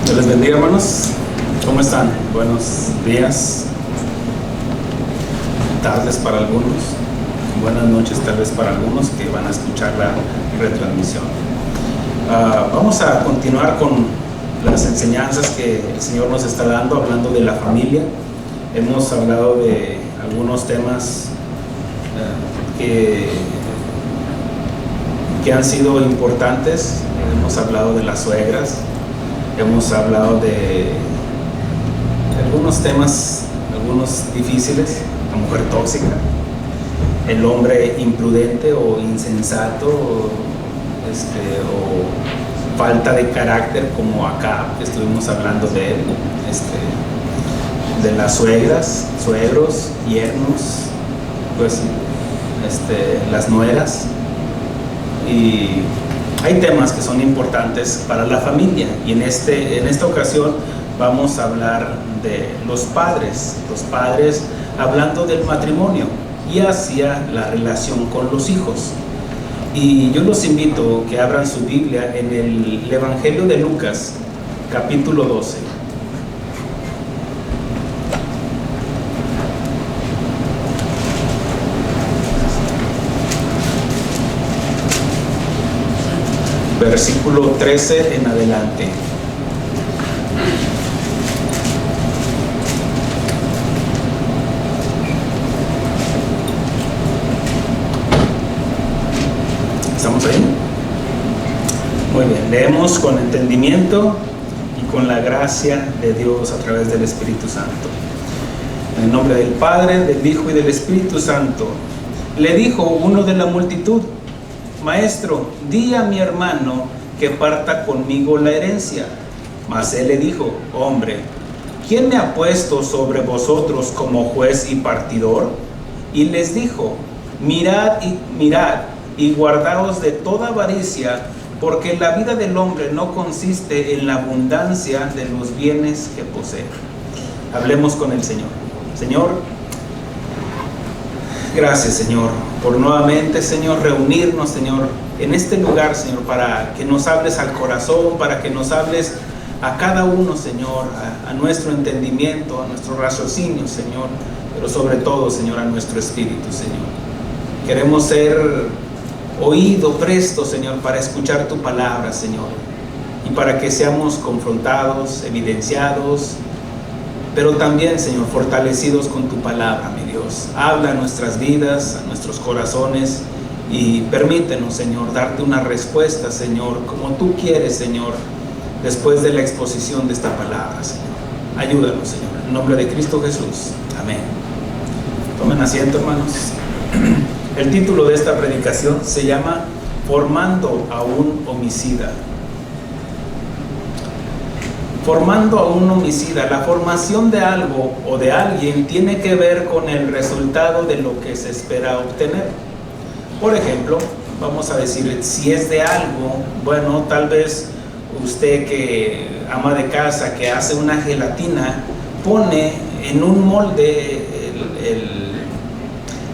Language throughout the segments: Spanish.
Dios les bendiga, hermanos. ¿Cómo están? Buenos días, tardes para algunos, buenas noches tal vez para algunos que van a escuchar la retransmisión. Vamos a continuar con las enseñanzas que el Señor nos está dando, hablando de la familia. Hemos hablado de algunos temas que han sido importantes. Hemos hablado de las suegras, hemos hablado de algunos temas, algunos difíciles, la mujer tóxica, el hombre imprudente o insensato, o falta de carácter, como acá que estuvimos hablando de él, de las suegras, suegros, yernos, pues las nueras. Y hay temas que son importantes para la familia, y en esta ocasión vamos a hablar de los padres hablando del matrimonio y hacia la relación con los hijos. Y yo los invito a que abran su Biblia en el Evangelio de Lucas, capítulo 12. Versículo 13 en adelante. ¿Estamos ahí? Muy bien, leemos con entendimiento y con la gracia de Dios a través del Espíritu Santo. En el nombre del Padre, del Hijo y del Espíritu Santo. Le dijo uno de la multitud: Maestro, di a mi hermano que parta conmigo la herencia. Mas él le dijo: Hombre, ¿quién me ha puesto sobre vosotros como juez y partidor? Y les dijo: Mirad y guardaos de toda avaricia, porque la vida del hombre no consiste en la abundancia de los bienes que posee. Hablemos con el Señor. Señor, gracias, Señor, por nuevamente, Señor, reunirnos, Señor, en este lugar, Señor, para que nos hables al corazón, para que nos hables a cada uno, Señor, a nuestro entendimiento, a nuestro raciocinio, Señor, pero sobre todo, Señor, a nuestro espíritu, Señor. Queremos ser oído presto, Señor, para escuchar tu palabra, Señor, y para que seamos confrontados, evidenciados, pero también, Señor, fortalecidos con tu palabra, mi Dios. Habla a nuestras vidas, a nuestros corazones, y permítenos, Señor, darte una respuesta, Señor, como tú quieres, Señor, después de la exposición de esta palabra, Señor. Ayúdanos, Señor, en nombre de Cristo Jesús. Amén. Tomen asiento, hermanos. El título de esta predicación se llama Formando a un homicida. Formando a un homicida. La formación de algo o de alguien tiene que ver con el resultado de lo que se espera obtener. Por ejemplo, vamos a decir, si es de algo, bueno, tal vez usted, que ama de casa, que hace una gelatina, pone en un molde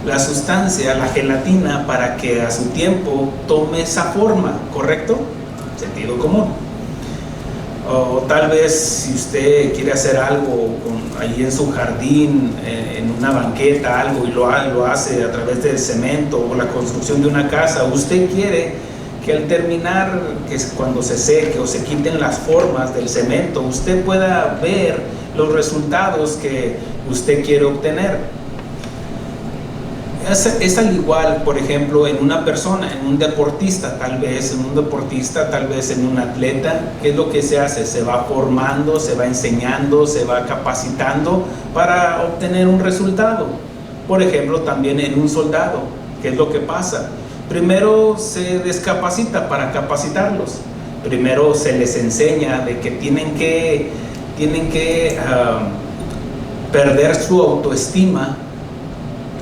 la sustancia, la gelatina, para que a su tiempo tome esa forma, ¿correcto? Sentido común. O tal vez si usted quiere hacer algo ahí en su jardín, en una banqueta, algo, y lo hace a través del cemento o la construcción de una casa, usted quiere que al terminar, que cuando se seque o se quiten las formas del cemento, usted pueda ver los resultados que usted quiere obtener. Es al igual, por ejemplo, en una persona, en un deportista, tal vez en un atleta. ¿Qué es lo que se hace? Se va formando, se va enseñando, se va capacitando para obtener un resultado. Por ejemplo, también en un soldado, ¿qué es lo que pasa? Primero se descapacita para capacitarlos. Primero se les enseña de que tienen que perder su autoestima,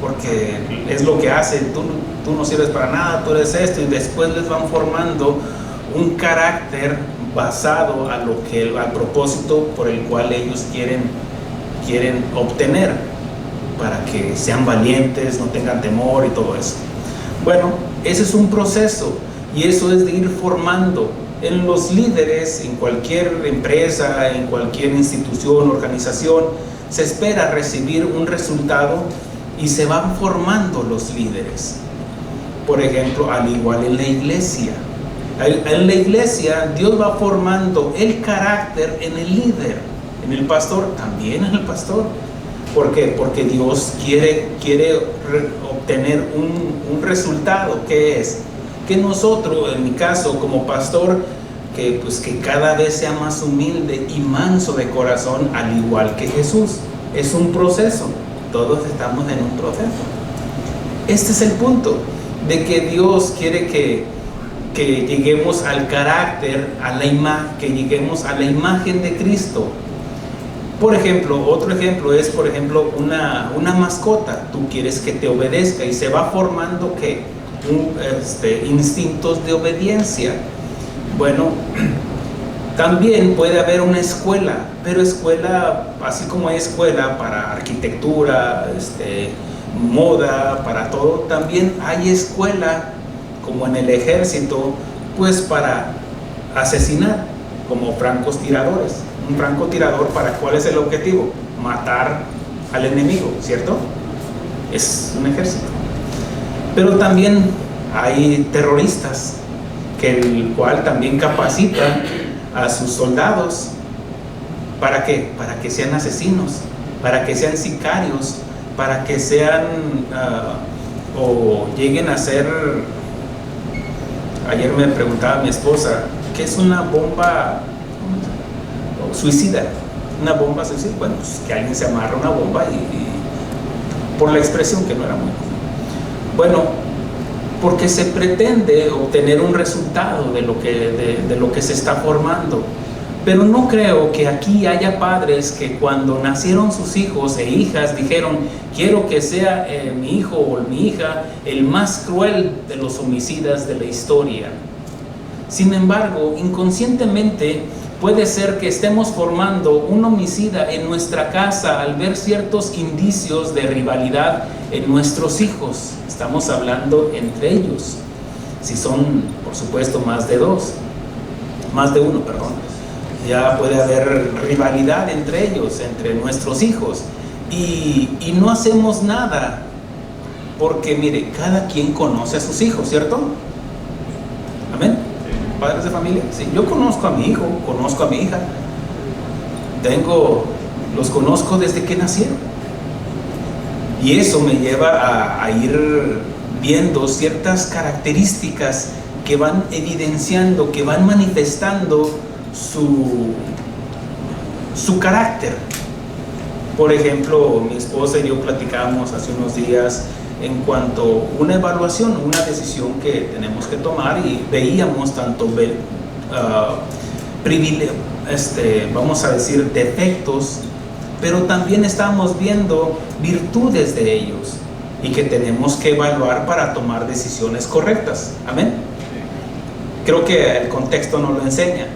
porque es lo que hacen. Tú no sirves para nada, tú eres esto, y después les van formando un carácter basado al propósito por el cual ellos quieren obtener, para que sean valientes, no tengan temor y todo eso. Bueno, ese es un proceso, y eso es de ir formando En los líderes, en cualquier empresa, en cualquier institución, organización, se espera recibir un resultado y se van formando los líderes. Por ejemplo, al igual en la iglesia. En la iglesia, Dios va formando el carácter en el líder, en el pastor, también en el pastor. ¿Por qué? Porque Dios quiere obtener un resultado, que es que nosotros, en mi caso como pastor, que cada vez sea más humilde y manso de corazón, al igual que Jesús. Es un proceso, todos estamos en un proceso. Este es el punto, de que Dios quiere que lleguemos al carácter, que lleguemos a la imagen de Cristo. Por ejemplo, otro ejemplo es, una mascota. Tú quieres que te obedezca y se va formando instintos de obediencia. Bueno, también puede haber una escuela, pero escuela, así como hay escuela para arquitectura, moda, para todo, también hay escuela, como en el ejército, pues para asesinar, como francotiradores. Un francotirador, ¿cuál es el objetivo? Matar al enemigo, ¿cierto? Es un ejército. Pero también hay terroristas, el cual también capacita a sus soldados. ¿Para qué? Para que sean asesinos, para que sean sicarios, para que sean o lleguen a ser. Ayer me preguntaba mi esposa, ¿qué es una bomba suicida? Una bomba suicida. Bueno, pues que alguien se amarra una bomba y por la expresión, que no era muy bueno, porque se pretende obtener un resultado de lo que se está formando. Pero no creo que aquí haya padres que cuando nacieron sus hijos e hijas dijeron: quiero que sea mi hijo o mi hija el más cruel de los homicidas de la historia. Sin embargo, inconscientemente puede ser que estemos formando un homicida en nuestra casa al ver ciertos indicios de rivalidad en nuestros hijos. Estamos hablando entre ellos. Si son, por supuesto, más de uno, ya puede haber rivalidad entre ellos, entre nuestros hijos, y no hacemos nada, porque mire, cada quien conoce a sus hijos, ¿cierto? Amén. Padres de familia, sí. Yo conozco a mi hijo, conozco a mi hija, los conozco desde que nacieron, y eso me lleva a ir viendo ciertas características que van evidenciando, que van manifestando su carácter. Por ejemplo, mi esposa y yo platicábamos hace unos días en cuanto a una evaluación, una decisión que tenemos que tomar, y veíamos tanto vamos a decir defectos, pero también estábamos viendo virtudes de ellos y que tenemos que evaluar para tomar decisiones correctas. Amén. Creo que el contexto nos lo enseña.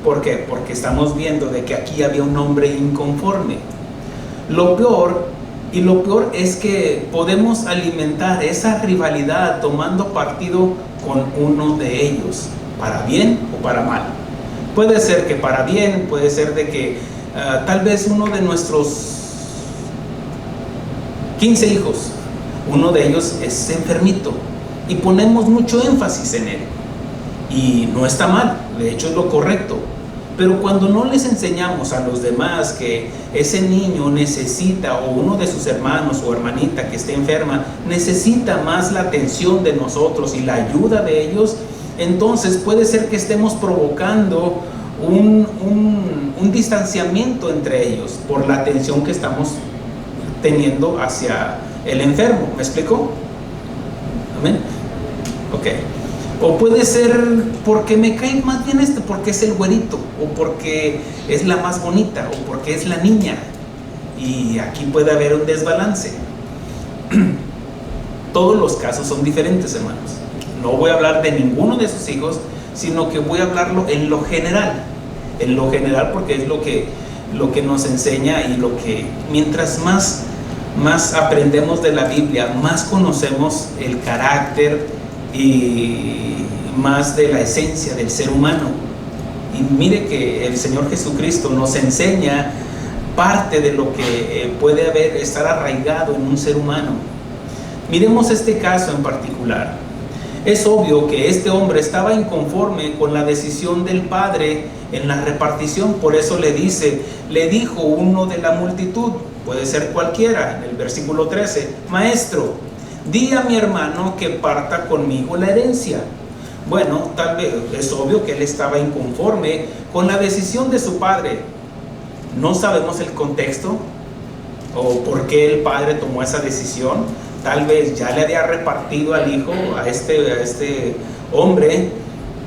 ¿Por qué? Porque estamos viendo de que aquí había un hombre inconforme. Lo peor es que podemos alimentar esa rivalidad tomando partido con uno de ellos, para bien o para mal. Puede ser que para bien, puede ser de que tal vez uno de nuestros 15 hijos, uno de ellos es enfermito y ponemos mucho énfasis en él. Y no está mal, de hecho es lo correcto. Pero cuando no les enseñamos a los demás que ese niño necesita, o uno de sus hermanos o hermanita que esté enferma, necesita más la atención de nosotros y la ayuda de ellos, entonces puede ser que estemos provocando un distanciamiento entre ellos por la atención que estamos teniendo hacia el enfermo. ¿Me explico? ¿Amén? Ok. O puede ser porque me cae más bien porque es el güerito, o porque es la más bonita, o porque es la niña. Y aquí puede haber un desbalance. Todos los casos son diferentes, hermanos. No voy a hablar de ninguno de sus hijos, sino que voy a hablarlo en lo general. En lo general, porque es lo que nos enseña, y lo que mientras más aprendemos de la Biblia, más conocemos el carácter y más de la esencia del ser humano. Y mire que el Señor Jesucristo nos enseña parte de lo que puede estar arraigado en un ser humano. Miremos este caso en particular. Es obvio que este hombre estaba inconforme con la decisión del Padre en la repartición. Por eso le dijo uno de la multitud, puede ser cualquiera, en el versículo 13: Maestro, di a mi hermano que parta conmigo la herencia. Bueno, tal vez es obvio que él estaba inconforme con la decisión de su padre. No sabemos el contexto o por qué el padre tomó esa decisión. Tal vez ya le había repartido al hijo, a este hombre,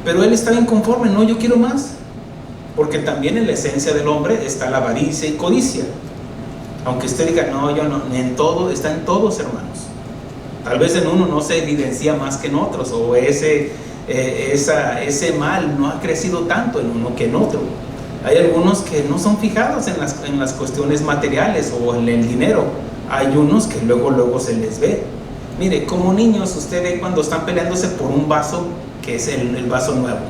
pero él estaba inconforme. No, yo quiero más, porque también en la esencia del hombre está la avaricia y codicia. Aunque usted diga, no, yo no, en todo, está en todos, hermanos. Tal vez en uno no se evidencia más que en otros, o ese mal no ha crecido tanto en uno que en otro. Hay algunos que no son fijados en las cuestiones materiales o en el dinero. Hay unos que luego se les ve. Mire, como niños, usted ve cuando están peleándose por un vaso que es el vaso nuevo,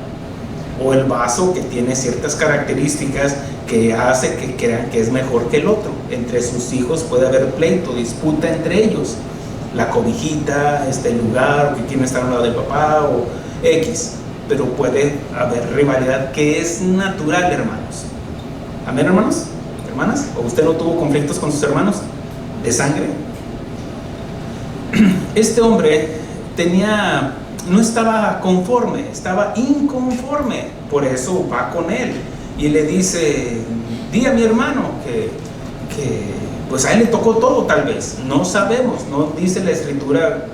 o el vaso que tiene ciertas características que hace que crean que es mejor que el otro. Entre sus hijos puede haber pleito, disputa entre ellos. La cobijita, el lugar, o que quién está al lado de papá, o X. Pero puede haber rivalidad que es natural, hermanos. ¿Amén, hermanos? ¿Hermanas? ¿O usted no tuvo conflictos con sus hermanos de sangre? Este hombre no estaba conforme, estaba inconforme. Por eso va con él y le dice: di a mi hermano que pues a él le tocó todo. Tal vez, no sabemos, no dice la escritura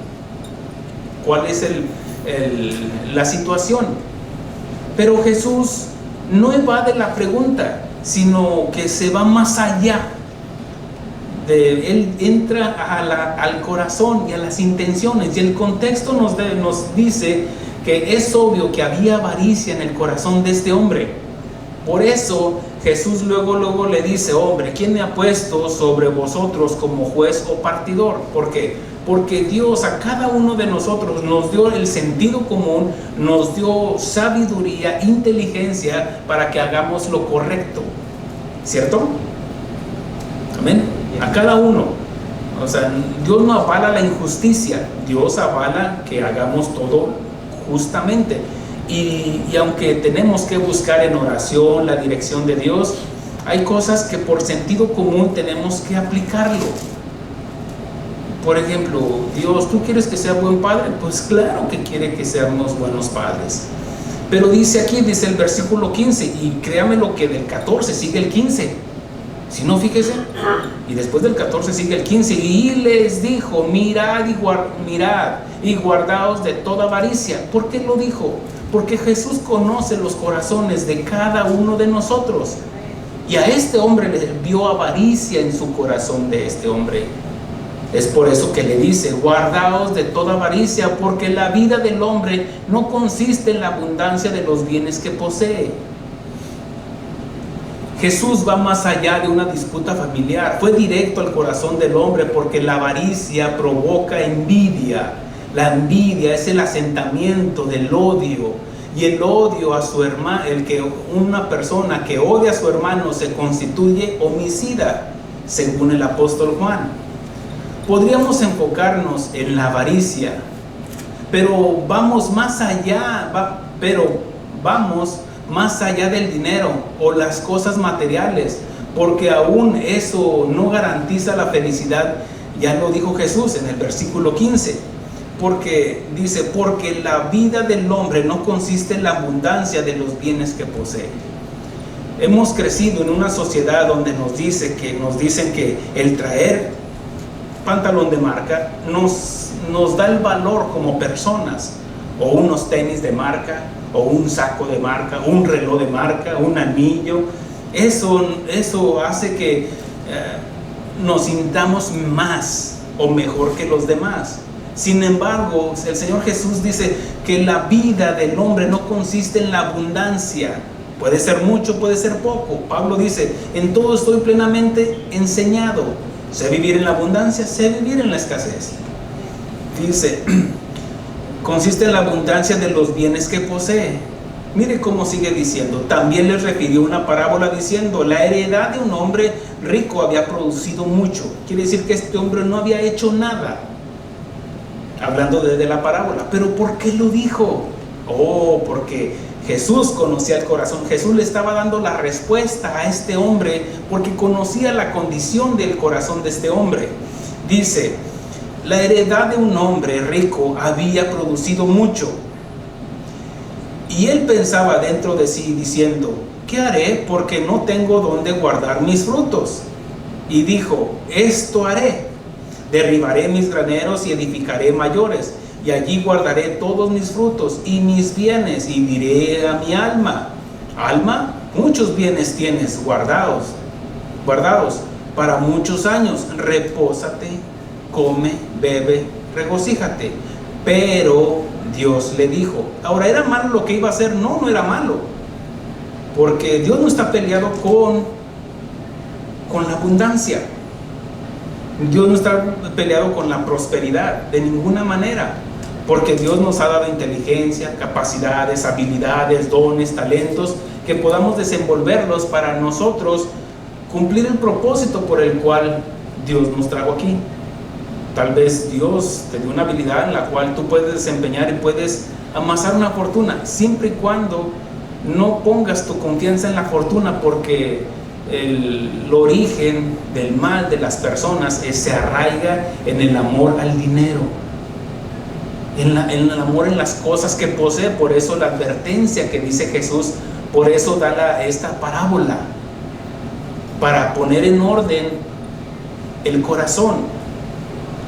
cuál es la situación. Pero Jesús no evade la pregunta, sino que se va más allá. Él entra al corazón y a las intenciones, y el contexto nos dice que es obvio que había avaricia en el corazón de este hombre. Por eso Jesús luego le dice: hombre, ¿quién me ha puesto sobre vosotros como juez o partidor? ¿Por qué? Porque Dios a cada uno de nosotros nos dio el sentido común, nos dio sabiduría, inteligencia para que hagamos lo correcto, ¿cierto? Amén. A cada uno. O sea, Dios no avala la injusticia, Dios avala que hagamos todo justamente. Y aunque tenemos que buscar en oración la dirección de Dios, hay cosas que por sentido común tenemos que aplicarlo. Por ejemplo, Dios, ¿tú quieres que sea buen padre? Pues claro que quiere que seamos buenos padres. Pero dice el versículo 15, y créame lo que del 14 sigue el 15. Si no, fíjese, y después del 14 sigue el 15, y les dijo: mirad y guardaos de toda avaricia. ¿Por qué lo dijo? Porque Jesús conoce los corazones de cada uno de nosotros, y a este hombre le vio avaricia en su corazón de este hombre. Es por eso que le dice: guardaos de toda avaricia, porque la vida del hombre no consiste en la abundancia de los bienes que posee. Jesús va más allá de una disputa familiar, fue directo al corazón del hombre, porque la avaricia provoca envidia. La envidia es el asentamiento del odio, y el odio a su hermano, una persona que odia a su hermano se constituye homicida, según el apóstol Juan. Podríamos enfocarnos en la avaricia, pero vamos más allá, más allá del dinero o las cosas materiales, porque aún eso no garantiza la felicidad. Ya lo dijo Jesús en el versículo 15, porque dice: porque la vida del hombre no consiste en la abundancia de los bienes que posee. Hemos crecido en una sociedad donde nos dicen que el traer pantalón de marca nos da el valor como personas, o unos tenis de marca, o un saco de marca, un reloj de marca, un anillo. Eso hace que nos sintamos más o mejor que los demás. Sin embargo, el Señor Jesús dice que la vida del hombre no consiste en la abundancia. Puede ser mucho, puede ser poco. Pablo dice: en todo estoy plenamente enseñado. Sé vivir en la abundancia, sé vivir en la escasez. Dice: consiste en la abundancia de los bienes que posee. Mire cómo sigue diciendo. También les refirió una parábola diciendo: la heredad de un hombre rico había producido mucho. Quiere decir que este hombre no había hecho nada. Hablando de la parábola. ¿Pero por qué lo dijo? Oh, porque Jesús conocía el corazón. Jesús le estaba dando la respuesta a este hombre porque conocía la condición del corazón de este hombre. Dice: la heredad de un hombre rico había producido mucho. Y él pensaba dentro de sí diciendo: ¿qué haré? Porque no tengo dónde guardar mis frutos. Y dijo: esto haré: derribaré mis graneros y edificaré mayores, y allí guardaré todos mis frutos y mis bienes, y diré a mi alma: alma, muchos bienes tienes guardados para muchos años. Repósate, come, bebe, regocíjate. Pero Dios le dijo. Ahora, ¿era malo lo que iba a hacer? No, no era malo, porque Dios no está peleado con la abundancia. Dios no está peleado con la prosperidad, de ninguna manera, porque Dios nos ha dado inteligencia, capacidades, habilidades, dones, talentos, que podamos desenvolverlos para nosotros cumplir el propósito por el cual Dios nos trajo aquí. Tal vez Dios te dio una habilidad en la cual tú puedes desempeñar y puedes amasar una fortuna, siempre y cuando no pongas tu confianza en la fortuna, porque el origen del mal de las personas se arraiga en el amor al dinero, en el amor en las cosas que posee. Por eso la advertencia que dice Jesús, por eso da esta parábola, para poner en orden el corazón.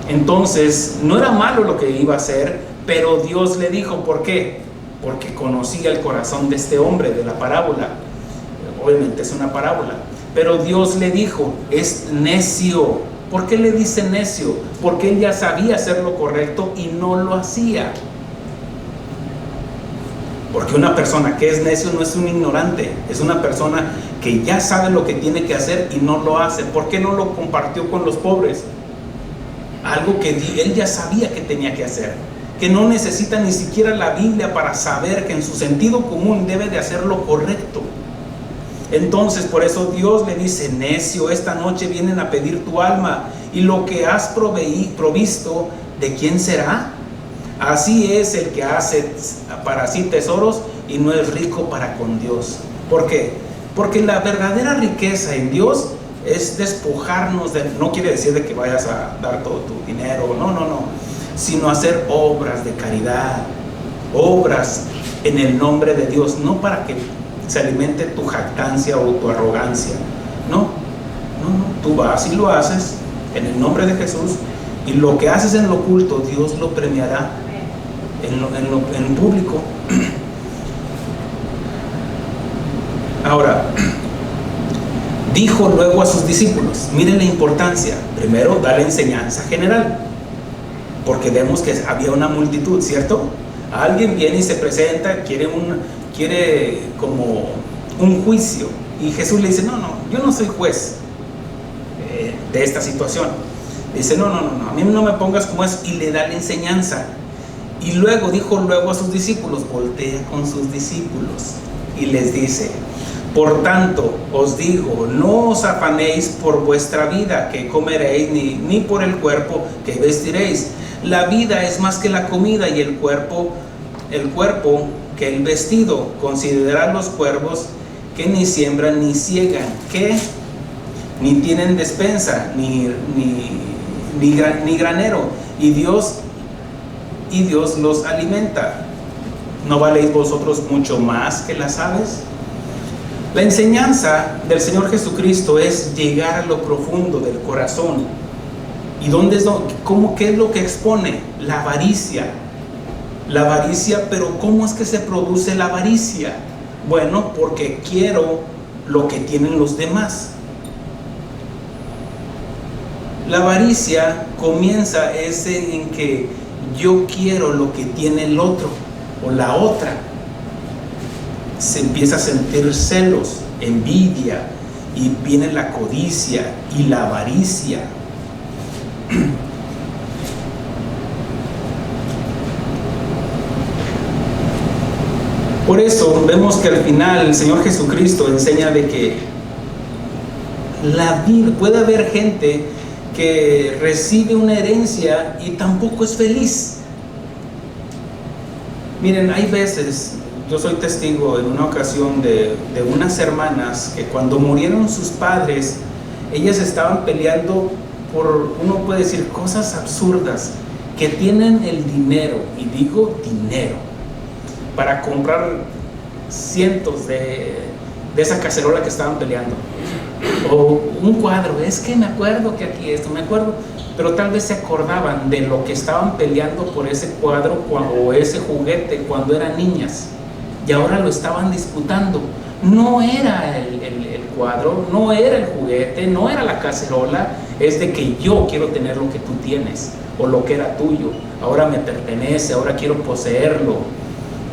Entonces, no era malo lo que iba a hacer, pero Dios le dijo. ¿Por qué? Porque conocía el corazón de este hombre, de la parábola. Obviamente es una parábola, pero Dios le dijo: es necio. ¿Por qué le dice necio? Porque él ya sabía hacer lo correcto y no lo hacía. Porque una persona que es necio no es un ignorante, es una persona que ya sabe lo que tiene que hacer y no lo hace. ¿Por qué no lo compartió con los pobres? Algo que él ya sabía que tenía que hacer, que no necesita ni siquiera la Biblia para saber que en su sentido común debe de hacer lo correcto. Entonces, por eso Dios le dice: necio, esta noche vienen a pedir tu alma, y lo que has provisto, ¿de quién será? Así es el que hace para sí tesoros y no es rico para con Dios. ¿Por qué? Porque la verdadera riqueza en Dios es despojarnos de, no quiere decir de que vayas a dar todo tu dinero, no, sino hacer obras de caridad, obras en el nombre de Dios, no para que se alimente tu jactancia o tu arrogancia. No, tú vas y lo haces en el nombre de Jesús, y lo que haces en lo oculto, Dios lo premiará en público. Ahora, dijo luego a sus discípulos, miren la importancia. Primero, da la enseñanza general, porque vemos que había una multitud, ¿cierto? Alguien viene y se presenta, quiere como un juicio, y Jesús le dice: no, yo no soy juez de esta situación. Dice: no, a mí no me pongas como es, y le da la enseñanza. Y luego dijo a sus discípulos, voltea con sus discípulos y les dice: por tanto os digo, no os afanéis por vuestra vida, que comeréis, ni por el cuerpo, que vestiréis. La vida es más que la comida, y el cuerpo que el vestido. Considerad los cuervos, que ni siembran ni ciegan, que ni tienen despensa, ni granero, y Dios los alimenta. ¿No valéis vosotros mucho más que las aves? La enseñanza del Señor Jesucristo es llegar a lo profundo del corazón. ¿Y qué es lo que expone? La avaricia. La avaricia, pero ¿cómo es que se produce la avaricia? Bueno, porque quiero lo que tienen los demás. La avaricia comienza en que yo quiero lo que tiene el otro o la otra. Se empieza a sentir celos, envidia, y viene la codicia y la avaricia. Por eso vemos que al final el Señor Jesucristo enseña de que la vida, puede haber gente que recibe una herencia y tampoco es feliz. Miren, hay veces, yo soy testigo en una ocasión de unas hermanas que cuando murieron sus padres, ellas estaban peleando por, uno puede decir, cosas absurdas, que tienen el dinero, y digo dinero, para comprar cientos de esa cacerola que estaban peleando, o un cuadro. Es que me acuerdo que aquí esto, me acuerdo, pero tal vez se acordaban de lo que estaban peleando por ese cuadro o ese juguete cuando eran niñas, y ahora lo estaban disputando. No era el cuadro, no era el juguete, no era la cacerola, es de que yo quiero tener lo que tú tienes, o lo que era tuyo, ahora me pertenece, ahora quiero poseerlo.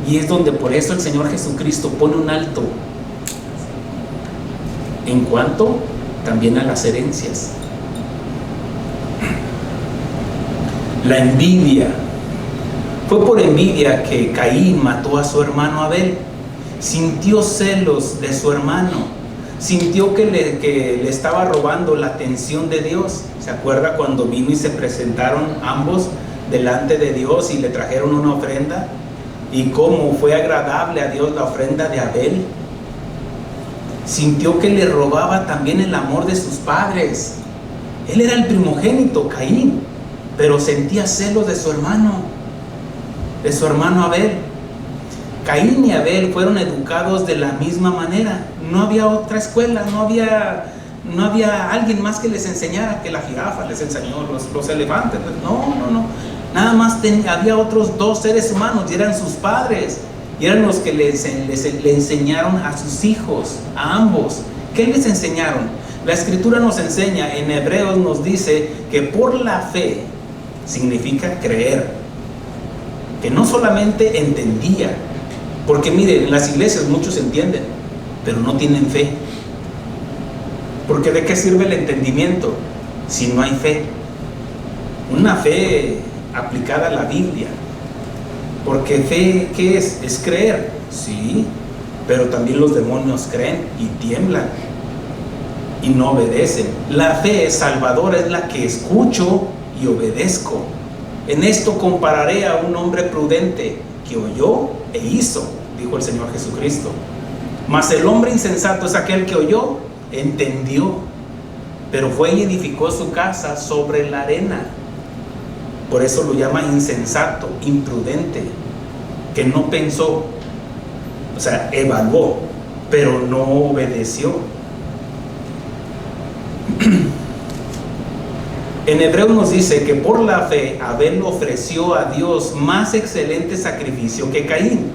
Y es donde por eso el Señor Jesucristo pone un alto en cuanto también a las herencias. La envidia. Fue por envidia que Caín mató a su hermano Abel. Sintió celos de su hermano, sintió que le estaba robando la atención de Dios. ¿Se acuerda cuando vino y se presentaron ambos delante de Dios y le trajeron una ofrenda? Y cómo fue agradable a Dios la ofrenda de Abel. Sintió que le robaba también el amor de sus padres. Él era el primogénito, Caín, pero sentía celos de su hermano Abel. Caín y Abel fueron educados de la misma manera. No había otra escuela, no había alguien más que les enseñara, que la jirafa les enseñó, los elefantes. No. Nada más había otros dos seres humanos, y eran sus padres, y eran los que le enseñaron a sus hijos, a ambos. ¿Qué les enseñaron? La Escritura nos enseña, en Hebreos nos dice que por la fe significa creer, que no solamente entendía, porque miren, en las iglesias muchos entienden, pero no tienen fe. Porque ¿de qué sirve el entendimiento si no hay fe? Una fe aplicada a la Biblia. Porque fe, ¿qué es? Es creer, sí, pero también los demonios creen y tiemblan y no obedecen. La fe salvadora es la que escucho y obedezco. En esto compararé a un hombre prudente que oyó e hizo, dijo el Señor Jesucristo. Mas el hombre insensato es aquel que oyó, entendió, pero fue y edificó su casa sobre la arena. Por eso lo llama insensato, imprudente, que no pensó, o sea, evaluó, pero no obedeció. En Hebreo nos dice que por la fe Abel ofreció a Dios más excelente sacrificio que Caín.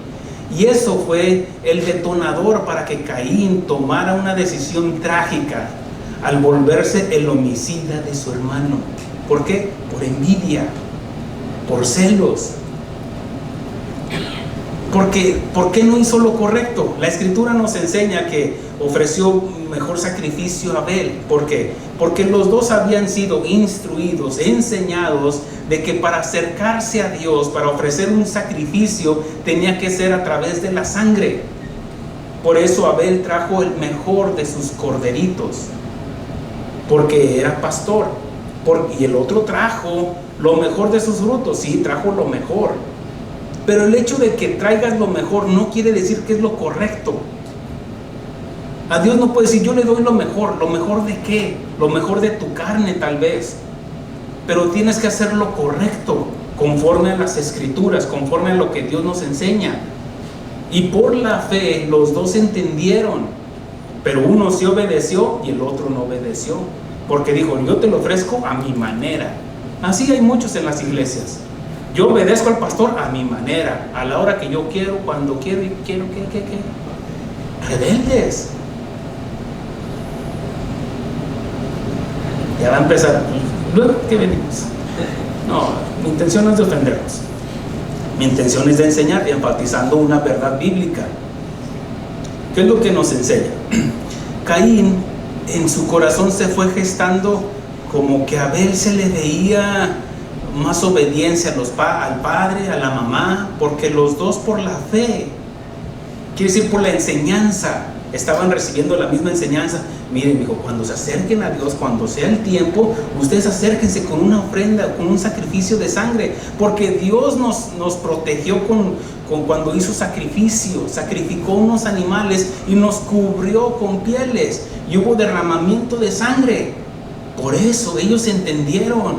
Y eso fue el detonador para que Caín tomara una decisión trágica al volverse el homicida de su hermano. ¿Por qué? Por envidia, por celos. ¿Por qué no hizo lo correcto? La Escritura nos enseña que ofreció mejor sacrificio a Abel. ¿Por qué? Porque los dos habían sido instruidos, enseñados de que para acercarse a Dios, para ofrecer un sacrificio, tenía que ser a través de la sangre. Por eso Abel trajo el mejor de sus corderitos, porque era pastor. Y el otro trajo lo mejor de sus frutos, sí, trajo lo mejor. Pero el hecho de que traigas lo mejor no quiere decir que es lo correcto. A Dios no puede decir, yo le doy lo mejor. ¿Lo mejor de qué? Lo mejor de tu carne tal vez. Pero tienes que hacer lo correcto, conforme a las Escrituras, conforme a lo que Dios nos enseña. Y por la fe los dos entendieron, pero uno sí obedeció y el otro no obedeció, porque dijo, yo te lo ofrezco a mi manera. Así hay muchos en las iglesias. Yo obedezco al pastor a mi manera, a la hora que yo quiero, cuando quiero y quiero, ¿qué? Rebeldes. Ya va a empezar. Luego, ¿qué venimos? No, mi intención no es de ofenderlos. Mi intención es de enseñar, enfatizando una verdad bíblica. ¿Qué es lo que nos enseña? Caín en su corazón se fue gestando como que a Abel se le veía más obediencia al padre, a la mamá, porque los dos por la fe quiere decir por la enseñanza. Estaban recibiendo la misma enseñanza. Miren, dijo, cuando se acerquen a Dios, cuando sea el tiempo, ustedes acérquense con una ofrenda, con un sacrificio de sangre, porque Dios nos protegió con cuando hizo sacrificio, sacrificó unos animales y nos cubrió con pieles, y hubo derramamiento de sangre. Por eso ellos entendieron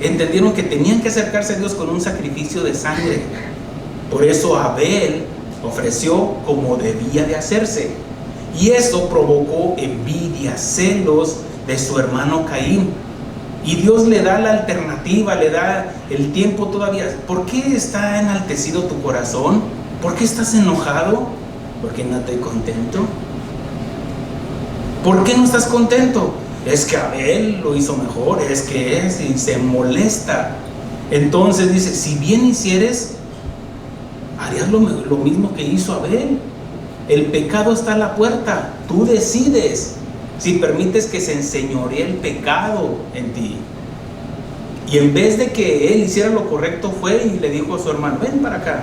que tenían que acercarse a Dios con un sacrificio de sangre. Por eso Abel ofreció como debía de hacerse, y eso provocó envidia, celos de su hermano Caín. Y Dios le da la alternativa, le da el tiempo todavía. ¿Por qué está enaltecido tu corazón? ¿Por qué estás enojado? ¿Por qué no estoy contento? ¿Por qué no estás contento? Es que Abel lo hizo mejor, y se molesta. Entonces dice, si bien hicieres, harías lo mismo que hizo Abel. El pecado está a la puerta, tú decides si permites que se enseñoree el pecado en ti. Y en vez de que él hiciera lo correcto, fue y le dijo a su hermano, ven para acá,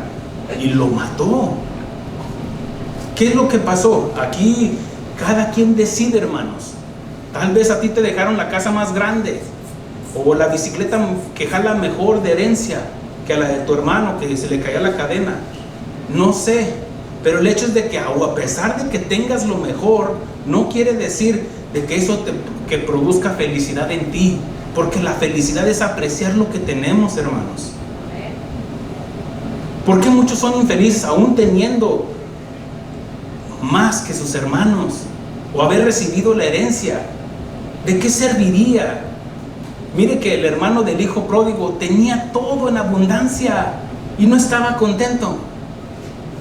y lo mató. ¿Qué es lo que pasó? Aquí cada quien decide, hermanos. Tal vez a ti te dejaron la casa más grande, o la bicicleta que jala mejor de herencia que a la de tu hermano, que se le caía la cadena. No sé, pero el hecho es de que a pesar de que tengas lo mejor, no quiere decir de que eso que produzca felicidad en ti, porque la felicidad es apreciar lo que tenemos, hermanos. ¿Por qué muchos son infelices aún teniendo más que sus hermanos, o haber recibido la herencia? ¿De qué serviría? Mire que el hermano del hijo pródigo tenía todo en abundancia y no estaba contento.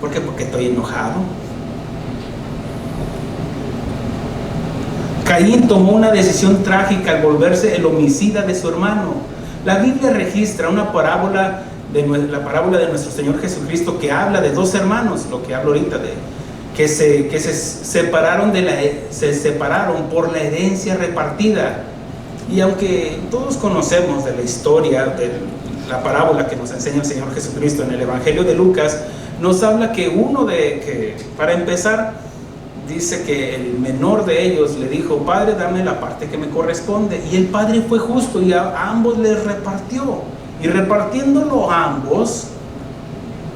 ¿Por qué? Porque estoy enojado. Caín tomó una decisión trágica al volverse el homicida de su hermano. La Biblia registra una parábola la parábola de nuestro Señor Jesucristo, que habla de dos hermanos, lo que hablo ahorita, que se separaron por la herencia repartida. Y aunque todos conocemos de la historia de la parábola que nos enseña el Señor Jesucristo en el Evangelio de Lucas, nos habla que para empezar, dice que el menor de ellos le dijo: Padre, dame la parte que me corresponde. Y el padre fue justo y a ambos les repartió. Y repartiéndolo a ambos,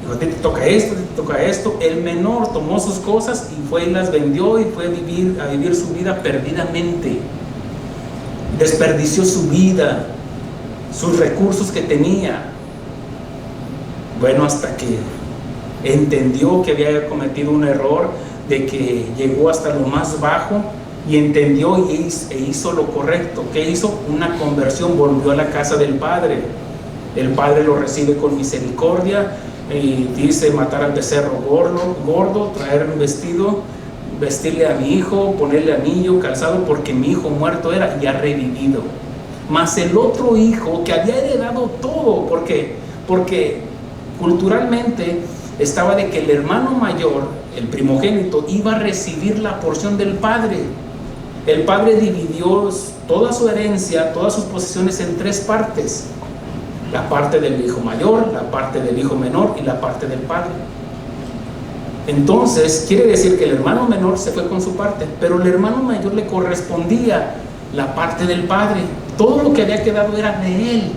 dijo: a ti te toca esto, te toca esto. El menor tomó sus cosas y fue y las vendió y fue a vivir su vida perdidamente. Desperdició su vida, sus recursos que tenía. Bueno, hasta que entendió que había cometido un error, de que llegó hasta lo más bajo y entendió e hizo lo correcto. ¿Qué hizo? Una conversión, volvió a la casa del padre. El padre lo recibe con misericordia y dice: matar al becerro gordo, traer un vestido, vestirle a mi hijo, ponerle anillo, calzado, porque mi hijo muerto era y ha revivido. Mas el otro hijo, que había heredado todo, porque culturalmente estaba de que el hermano mayor, el primogénito, iba a recibir la porción del padre. El padre dividió toda su herencia, todas sus posesiones en tres partes: la parte del hijo mayor, la parte del hijo menor y la parte del padre. Entonces quiere decir que el hermano menor se fue con su parte, pero el hermano mayor le correspondía la parte del padre. Todo lo que había quedado era de él.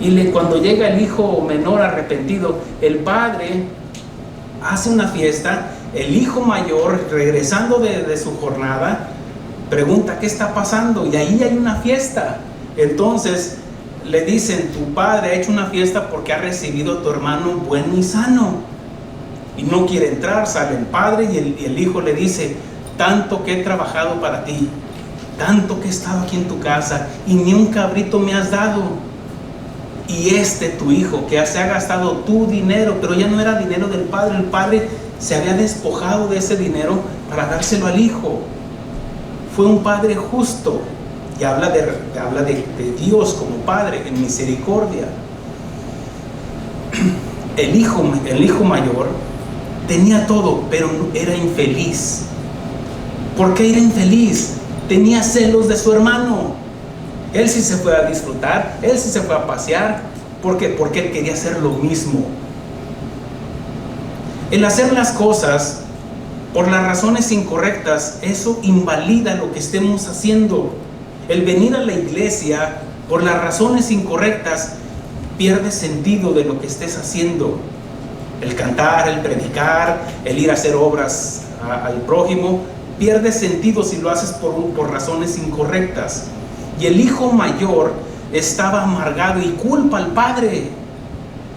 Y cuando llega el hijo menor arrepentido, el padre hace una fiesta. El hijo mayor, regresando de su jornada, pregunta: ¿qué está pasando? Y ahí hay una fiesta. Entonces le dicen: tu padre ha hecho una fiesta porque ha recibido a tu hermano bueno y sano. Y no quiere entrar. Sale el padre y el hijo le dice: tanto que he trabajado para ti, tanto que he estado aquí en tu casa y ni un cabrito me has dado. Y tu hijo, que se ha gastado tu dinero, pero ya no era dinero del padre. El padre se había despojado de ese dinero para dárselo al hijo. Fue un padre justo. Y habla de Dios como padre en misericordia. El hijo mayor tenía todo, pero era infeliz. ¿Por qué era infeliz? Tenía celos de su hermano. Él sí se fue a disfrutar, él sí se fue a pasear. ¿Por qué? Porque él quería hacer lo mismo. El hacer las cosas por las razones incorrectas, eso invalida lo que estemos haciendo. El venir a la iglesia por las razones incorrectas pierde sentido de lo que estés haciendo. El cantar, el predicar, el ir a hacer obras al prójimo, pierde sentido si lo haces por razones incorrectas. Y el hijo mayor estaba amargado y culpa al padre.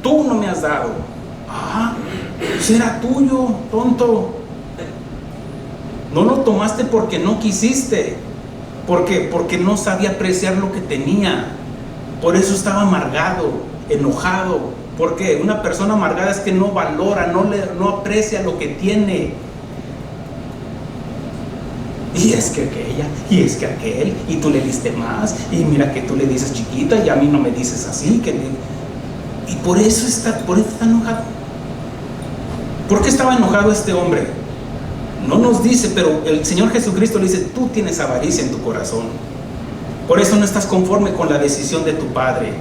Tú no me has dado. Pues era tuyo, tonto. No lo tomaste porque no quisiste, porque no sabía apreciar lo que tenía. Por eso estaba amargado, enojado. Porque una persona amargada es que no valora, no aprecia lo que tiene. Y es que aquella, y es que aquel, y tú le diste más, y mira que tú le dices chiquita, y a mí no me dices así. Y por eso está enojado. ¿Por qué estaba enojado este hombre? No nos dice, pero el Señor Jesucristo le dice: tú tienes avaricia en tu corazón. Por eso no estás conforme con la decisión de tu padre.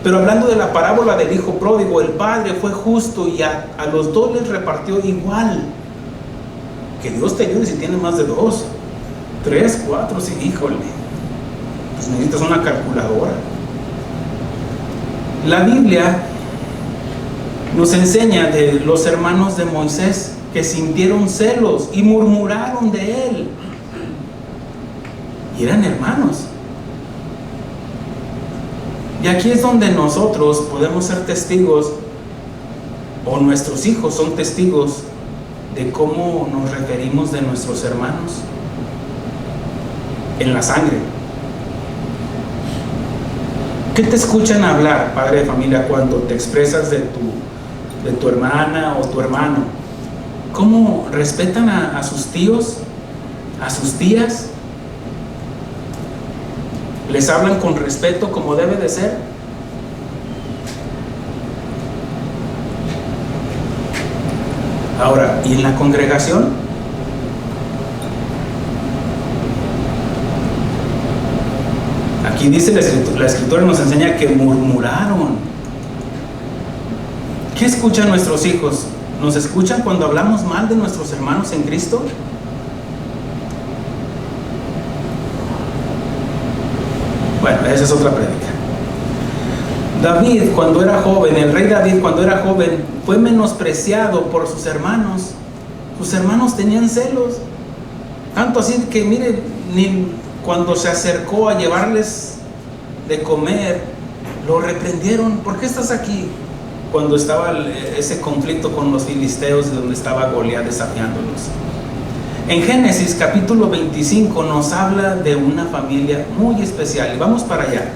Pero hablando de la parábola del hijo pródigo, el padre fue justo y a los dos les repartió igual. Que Dios te ayude si tienes más de 2, 3, 4, sí, híjole. Pues necesitas una calculadora. La Biblia nos enseña de los hermanos de Moisés que sintieron celos y murmuraron de él. Y eran hermanos. Y aquí es donde nosotros podemos ser testigos, o nuestros hijos son testigos, de cómo nos referimos de nuestros hermanos en la sangre. ¿Qué te escuchan hablar, padre de familia, cuando te expresas de tu hermana o tu hermano? ¿Cómo respetan a sus tíos, a sus tías? ¿Les hablan con respeto como debe de ser? Ahora, ¿y en la congregación? Aquí dice la escritura nos enseña que murmuraron. ¿Qué escuchan nuestros hijos? ¿Nos escuchan cuando hablamos mal de nuestros hermanos en Cristo? Bueno, esa es otra prédica. David, cuando era joven, el rey David, cuando era joven, fue menospreciado por sus hermanos. Sus hermanos tenían celos. Tanto así que, miren, ni cuando se acercó a llevarles de comer, lo reprendieron. ¿Por qué estás aquí? Cuando estaba ese conflicto con los filisteos, donde estaba Goliat desafiándolos. En Génesis capítulo 25 nos habla de una familia muy especial. Y vamos para allá.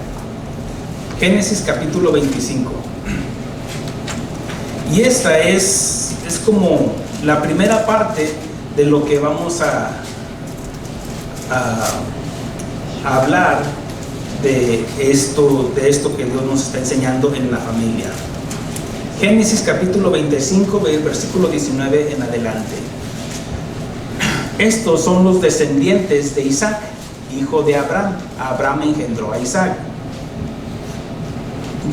Génesis capítulo 25. Y esta es como la primera parte de lo que vamos a hablar de esto que Dios nos está enseñando en la familia. Génesis capítulo 25, versículo 19 en adelante. Estos son los descendientes de Isaac, hijo de Abraham. Abraham engendró a Isaac.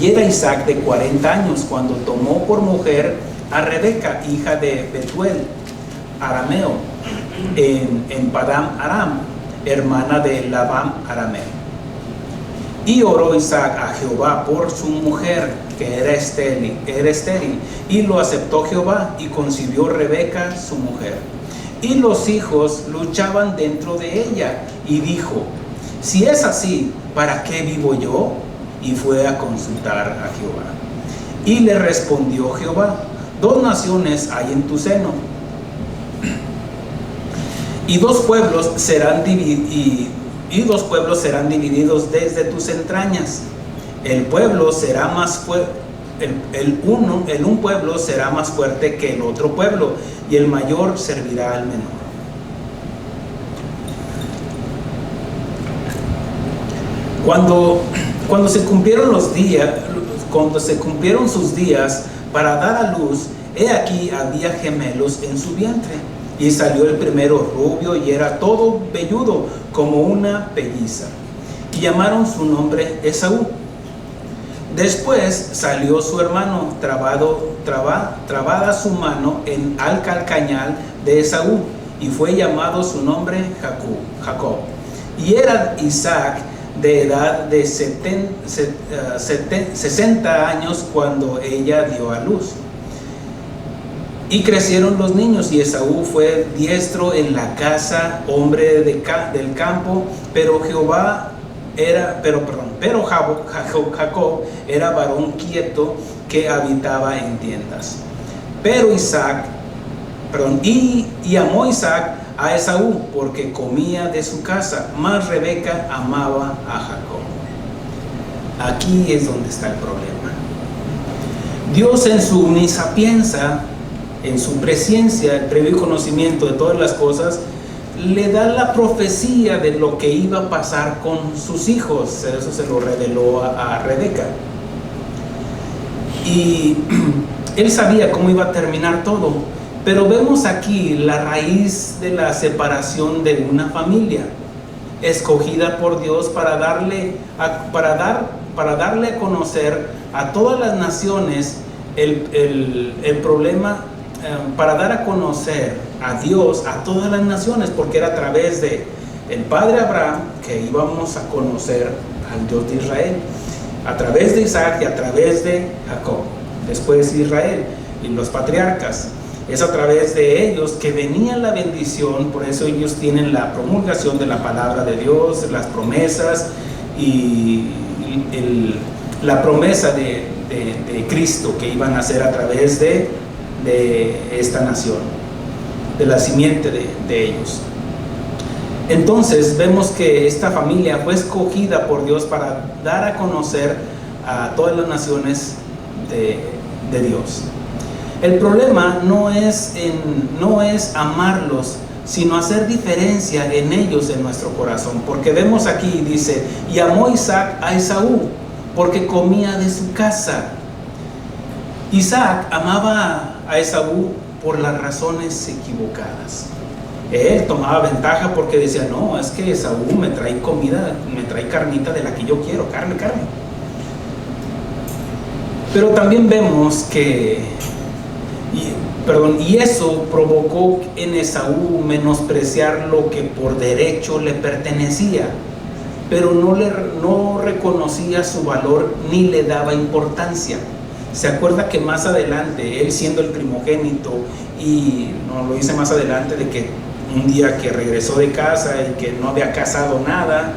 Y era Isaac de 40 años cuando tomó por mujer a Rebeca, hija de Betuel, arameo, en Padán Aram, hermana de Labán arameo. Y oró Isaac a Jehová por su mujer, que era estéril, y lo aceptó Jehová, y concibió Rebeca su mujer. Y los hijos luchaban dentro de ella, y dijo: si es así, ¿para qué vivo yo? Y fue a consultar a Jehová. Y le respondió Jehová: 2 naciones hay en tu seno, y 2 pueblos serán divididos desde tus entrañas. El pueblo será más fuerte. Un pueblo será más fuerte que el otro pueblo, y el mayor servirá al menor. Cuando se cumplieron sus días para dar a luz, he aquí había gemelos en su vientre. Y salió el primero rubio y era todo velludo como una pelliza. Y llamaron su nombre Esaú. Después salió su hermano, trabada su mano al calcañal de Esaú, y fue llamado su nombre Jacob. Y era Isaac de edad de 60 años cuando ella dio a luz. Y crecieron los niños, y Esaú fue diestro en la caza, hombre del campo, pero Jacob era varón quieto que habitaba en tiendas. Y amó Isaac a Esaú porque comía de su casa, mas Rebeca amaba a Jacob. Aquí es donde está el problema. Dios, en su omnisapiencia, en su presciencia, el previo conocimiento de todas las cosas, le da la profecía de lo que iba a pasar con sus hijos. Eso se lo reveló a Rebeca. Y él sabía cómo iba a terminar todo. Pero vemos aquí la raíz de la separación de una familia, escogida por Dios para darle a conocer a todas las naciones el problema, para dar a conocer a Dios a todas las naciones, porque era a través de el padre Abraham que íbamos a conocer al Dios de Israel, a través de Isaac y a través de Jacob, después Israel y los patriarcas. Es a través de ellos que venía la bendición. Por eso ellos tienen la promulgación de la palabra de Dios, las promesas y la promesa de Cristo que iban a hacer a través de esta nación, de la simiente de ellos. Entonces vemos que esta familia fue escogida por Dios para dar a conocer a todas las naciones de Dios. El problema no es amarlos, sino hacer diferencia en ellos en nuestro corazón. Porque vemos aquí, dice, y amó Isaac a Esaú, porque comía de su casa. Isaac amaba a Esaú por las razones equivocadas. Él tomaba ventaja porque decía, no, es que Esaú me trae comida, me trae carnita de la que yo quiero, carne. Pero también vemos que y eso provocó en Esaú menospreciar lo que por derecho le pertenecía, pero no reconocía su valor ni le daba importancia. Se acuerda que más adelante, él siendo el primogénito, y nos lo dice más adelante, de que un día que regresó de casa y que no había cazado nada,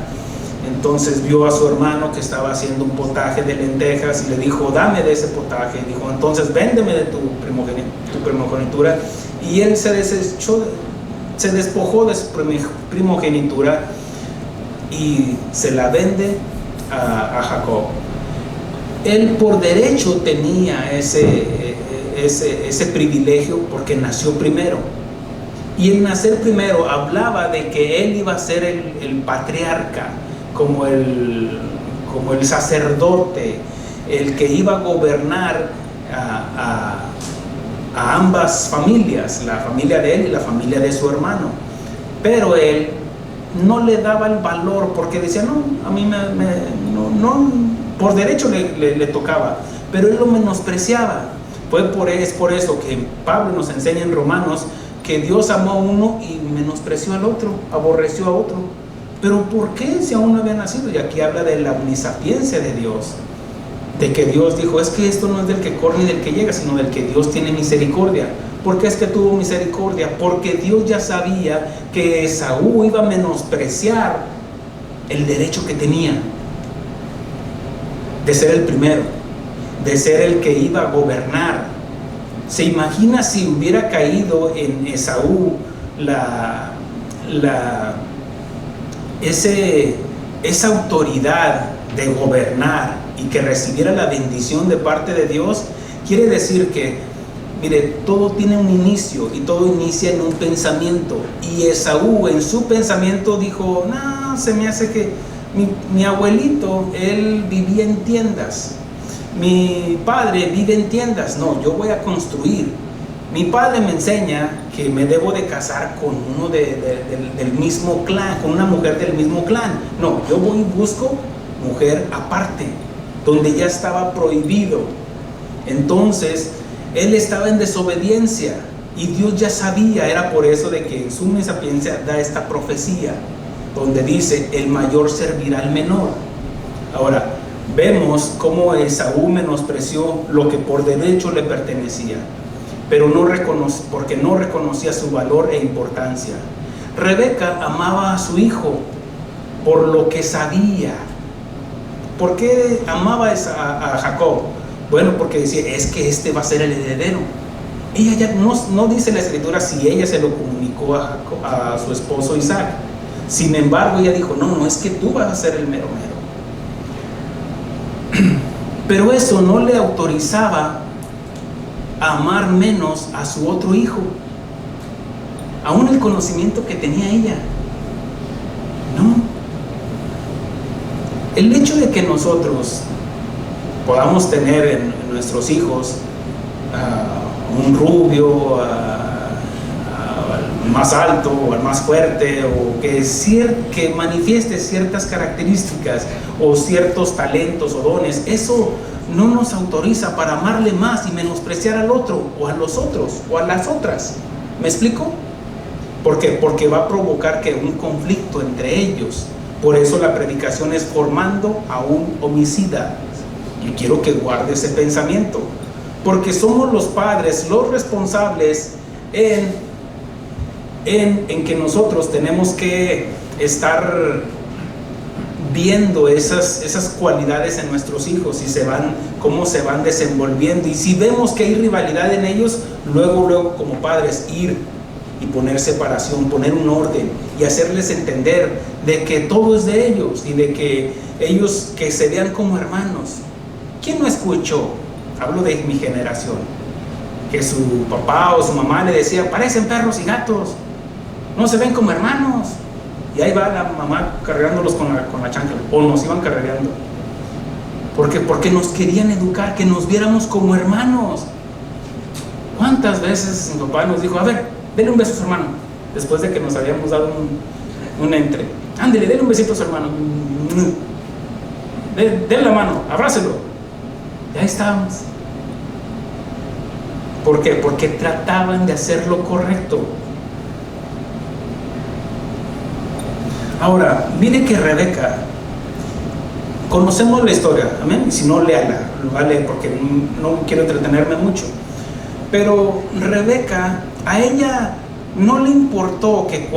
entonces vio a su hermano que estaba haciendo un potaje de lentejas y le dijo, dame de ese potaje. Y dijo, entonces véndeme de tu primogenitura. Y él se despojó de su primogenitura y se la vende a Jacob. Él por derecho tenía ese privilegio porque nació primero. Y el nacer primero hablaba de que él iba a ser el patriarca, como el sacerdote, el que iba a gobernar a ambas familias, la familia de él y la familia de su hermano. Pero él no le daba el valor porque decía, no, a mí no, por derecho le tocaba, pero él lo menospreciaba. Es por eso que Pablo nos enseña en Romanos que Dios amó a uno y menospreció al otro, aborreció a otro. Pero ¿por qué si aún no había nacido? Y aquí habla de la omnisapiencia de Dios, de que Dios dijo, es que esto no es del que corre ni del que llega, sino del que Dios tiene misericordia. ¿Por qué es que tuvo misericordia? Porque Dios ya sabía que Esaú iba a menospreciar el derecho que tenía de ser el primero, de ser el que iba a gobernar. ¿Se imagina si hubiera caído en Esaú esa autoridad de gobernar y que recibiera la bendición de parte de Dios? Quiere decir que, mire, todo tiene un inicio y todo inicia en un pensamiento. Y Esaú en su pensamiento dijo, no, se me hace que mi abuelito, él vivía en tiendas. Mi padre vive en tiendas. No, yo voy a construir. Mi padre me enseña que me debo de casar con uno del mismo clan, con una mujer del mismo clan. No, yo voy y busco mujer aparte. donde ya estaba prohibido. Entonces él estaba en desobediencia y Dios ya sabía. Era por eso de que en Suma Sapiencia da esta profecía donde dice: el mayor servirá al menor. Ahora vemos cómo Esaú menospreció lo que por derecho le pertenecía, pero porque no reconocía su valor e importancia. Rebeca amaba a su hijo por lo que sabía. ¿Por qué amaba a Jacob? Bueno, porque decía: es que este va a ser el heredero. Ella ya no dice la escritura si ella se lo comunicó a su esposo Isaac. Sin embargo, ella dijo: no, es que tú vas a ser el mero mero. Pero eso no le autorizaba a amar menos a su otro hijo, aún el conocimiento que tenía ella. No. El hecho de que nosotros podamos tener en nuestros hijos un rubio, al más alto o al más fuerte, o que manifieste ciertas características o ciertos talentos o dones, eso no nos autoriza para amarle más y menospreciar al otro o a los otros o a las otras. ¿Me explico? ¿Por qué? Porque va a provocar que un conflicto entre ellos. Por eso la predicación es formando a un homicida. Y quiero que guarde ese pensamiento, porque somos los padres los responsables en que nosotros tenemos que estar viendo esas cualidades en nuestros hijos y cómo se van desenvolviendo. Y si vemos que hay rivalidad en ellos, luego como padres ir y poner separación, poner un orden y hacerles entender de que todo es de ellos y de que ellos que se vean como hermanos. ¿Quién no escuchó? Hablo de mi generación, que su papá o su mamá le decía: parecen perros y gatos, no se ven como hermanos. Y ahí va la mamá cargándolos con la chancla, o nos iban cargando. Porque nos querían educar, que nos viéramos como hermanos. ¿Cuántas veces mi papá nos dijo: a ver, denle un beso a su hermano, después de que nos habíamos dado un entre? Ándele, denle un besito a su hermano, denle la mano, abrácelo. Y ahí estábamos. ¿Por qué? Porque trataban de hacer lo correcto. Ahora, mire que Rebeca, conocemos la historia, amén. Y si no, léala, lo va a leer porque no quiero entretenerme mucho. Pero Rebeca, a ella no le importó que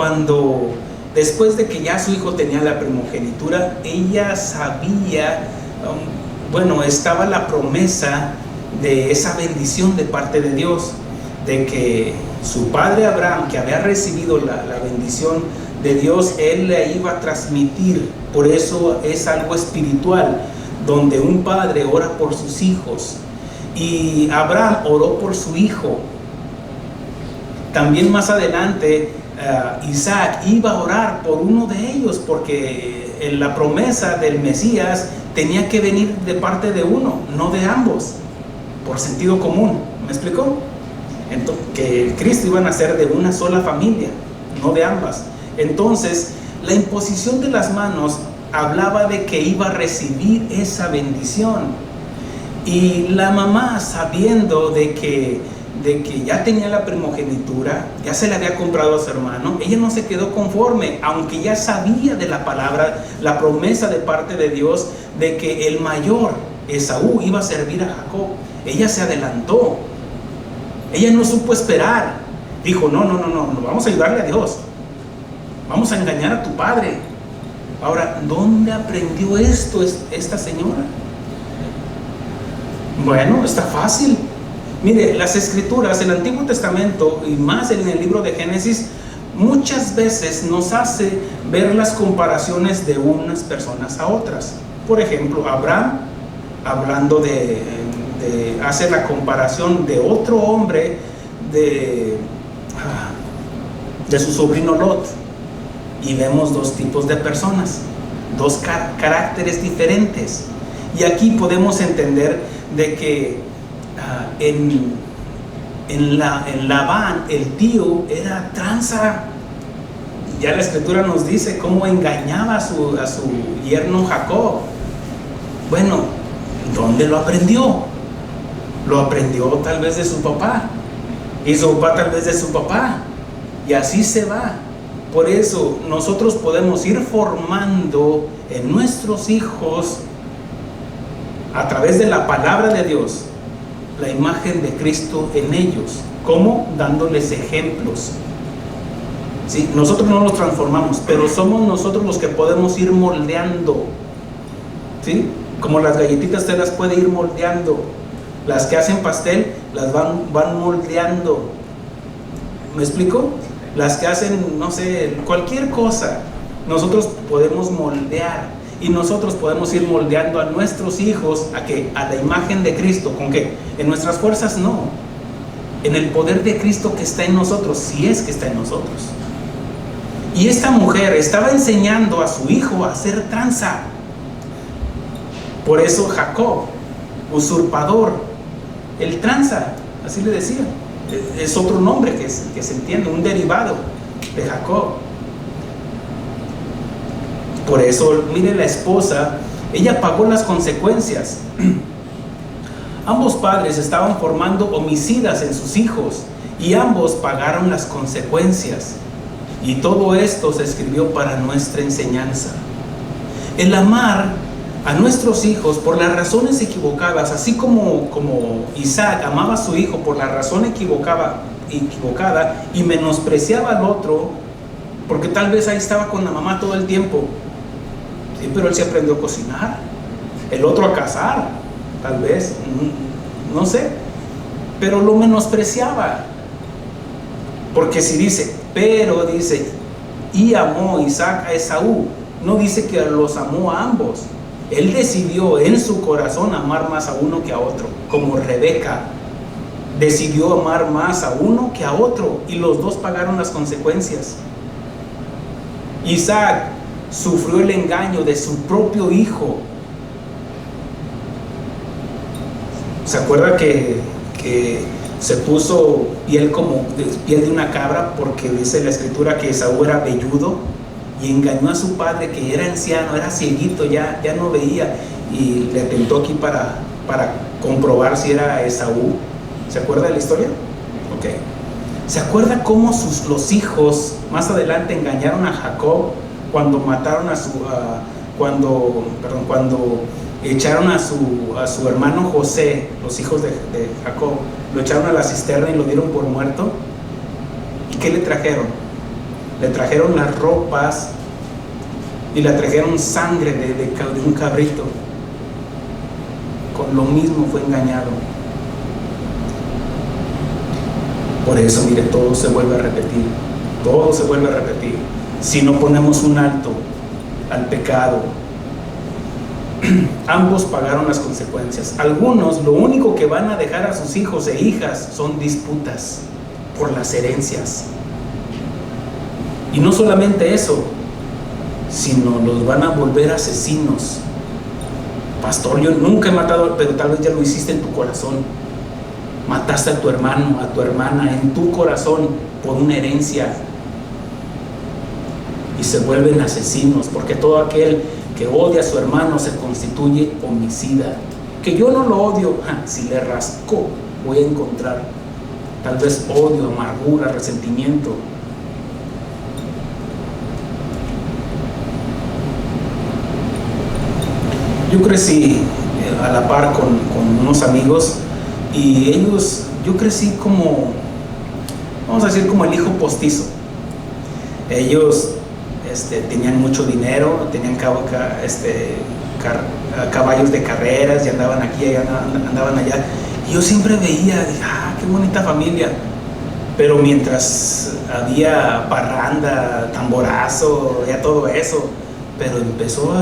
después de que ya su hijo tenía la primogenitura, ella sabía, estaba la promesa de esa bendición de parte de Dios, de que su padre Abraham, que había recibido la bendición de Dios, él le iba a transmitir. Por eso es algo espiritual, donde un padre ora por sus hijos, y Abraham oró por su hijo. También más adelante Isaac iba a orar por uno de ellos, porque la promesa del Mesías tenía que venir de parte de uno, no de ambos, por sentido común. ¿Me explicó? Entonces, que Cristo iba a nacer de una sola familia, no de ambas. Entonces, la imposición de las manos hablaba de que iba a recibir esa bendición. Y la mamá, sabiendo de que ya tenía la primogenitura, ya se le había comprado a su hermano, ella no se quedó conforme, aunque ya sabía de la palabra, la promesa de parte de Dios, de que el mayor, Esaú, iba a servir a Jacob. Ella se adelantó, ella no supo esperar, dijo: no, vamos a ayudarle a Dios, vamos a engañar a tu padre. Ahora, ¿dónde aprendió esto esta señora? Bueno, está fácil. Mire, las escrituras, el Antiguo Testamento y más en el libro de Génesis, muchas veces nos hace ver las comparaciones de unas personas a otras. Por ejemplo, Abraham, hablando hace la comparación de otro hombre, de su sobrino Lot, y vemos dos tipos de personas, dos caracteres diferentes. Y aquí podemos entender de que en Labán, el tío, era tranza. Ya la escritura nos dice cómo engañaba a su yerno Jacob. Bueno, ¿Dónde lo aprendió? Lo aprendió tal vez de su papá, y su papá tal vez de su papá, y así se va. Por eso nosotros podemos ir formando en nuestros hijos, a través de la palabra de Dios, la imagen de Cristo en ellos. ¿Cómo? Dándoles ejemplos. ¿Sí? Nosotros no los transformamos, pero somos nosotros los que podemos ir moldeando. ¿Sí? Como las galletitas usted las puede ir moldeando. Las que hacen pastel las van moldeando. ¿Me explico? Las que hacen, no sé, cualquier cosa, nosotros podemos moldear. Y nosotros podemos ir moldeando a nuestros hijos a que a la imagen de Cristo. ¿Con qué? En nuestras fuerzas no, en el poder de Cristo que está en nosotros, si es que está en nosotros. Y esta mujer estaba enseñando a su hijo a hacer tranza. Por eso Jacob, usurpador, el tranza, así le decía, es otro nombre que se entiende, un derivado de Jacob. Por eso, mire, la esposa, ella pagó las consecuencias. Ambos padres estaban formando homicidas en sus hijos y ambos pagaron las consecuencias. Y todo esto se escribió para nuestra enseñanza. El amar a nuestros hijos por las razones equivocadas, así como Isaac amaba a su hijo por la razón equivocada y menospreciaba al otro, porque tal vez ahí estaba con la mamá todo el tiempo. Sí, pero él se aprendió a cocinar, el otro a cazar, tal vez, no sé, pero lo menospreciaba. Porque si dice, pero dice, y amó Isaac a Esaú, no dice que los amó a ambos. Él decidió en su corazón amar más a uno que a otro, como Rebeca decidió amar más a uno que a otro, y los dos pagaron las consecuencias. Isaac sufrió el engaño de su propio hijo. ¿Se acuerda que se puso piel de una cabra? Porque dice la escritura que Esaú era velludo y engañó a su padre, que era anciano, era cieguito, ya no veía, y le tentó aquí para comprobar si era Esaú. ¿Se acuerda de la historia? Ok. ¿Se acuerda cómo los hijos más adelante engañaron a Jacob cuando mataron cuando echaron a su hermano José, los hijos de Jacob, lo echaron a la cisterna y lo dieron por muerto? ¿Y qué le trajeron? Le trajeron las ropas y le trajeron sangre de un cabrito. Con lo mismo fue engañado. Por eso, mire, todo se vuelve a repetir. Todo se vuelve a repetir. Si no ponemos un alto al pecado, ambos pagaron las consecuencias. Algunos lo único que van a dejar a sus hijos e hijas son disputas por las herencias. Y no solamente eso, sino los van a volver asesinos. Pastor, yo nunca he matado, pero tal vez ya lo hiciste en tu corazón. Mataste a tu hermano, a tu hermana en tu corazón por una herencia. Y se vuelven asesinos, porque todo aquel que odia a su hermano se constituye homicida. Que yo no lo odio, si le rasco voy a encontrar tal vez odio, amargura, resentimiento. Yo crecí a la par con unos amigos, y yo crecí como, vamos a decir, como el hijo postizo. Ellos tenían mucho dinero, tenían caballos de carreras, y andaban aquí, y andaban allá. Y yo siempre veía, dije, qué bonita familia. Pero mientras había parranda, tamborazo, ya todo eso, pero empezó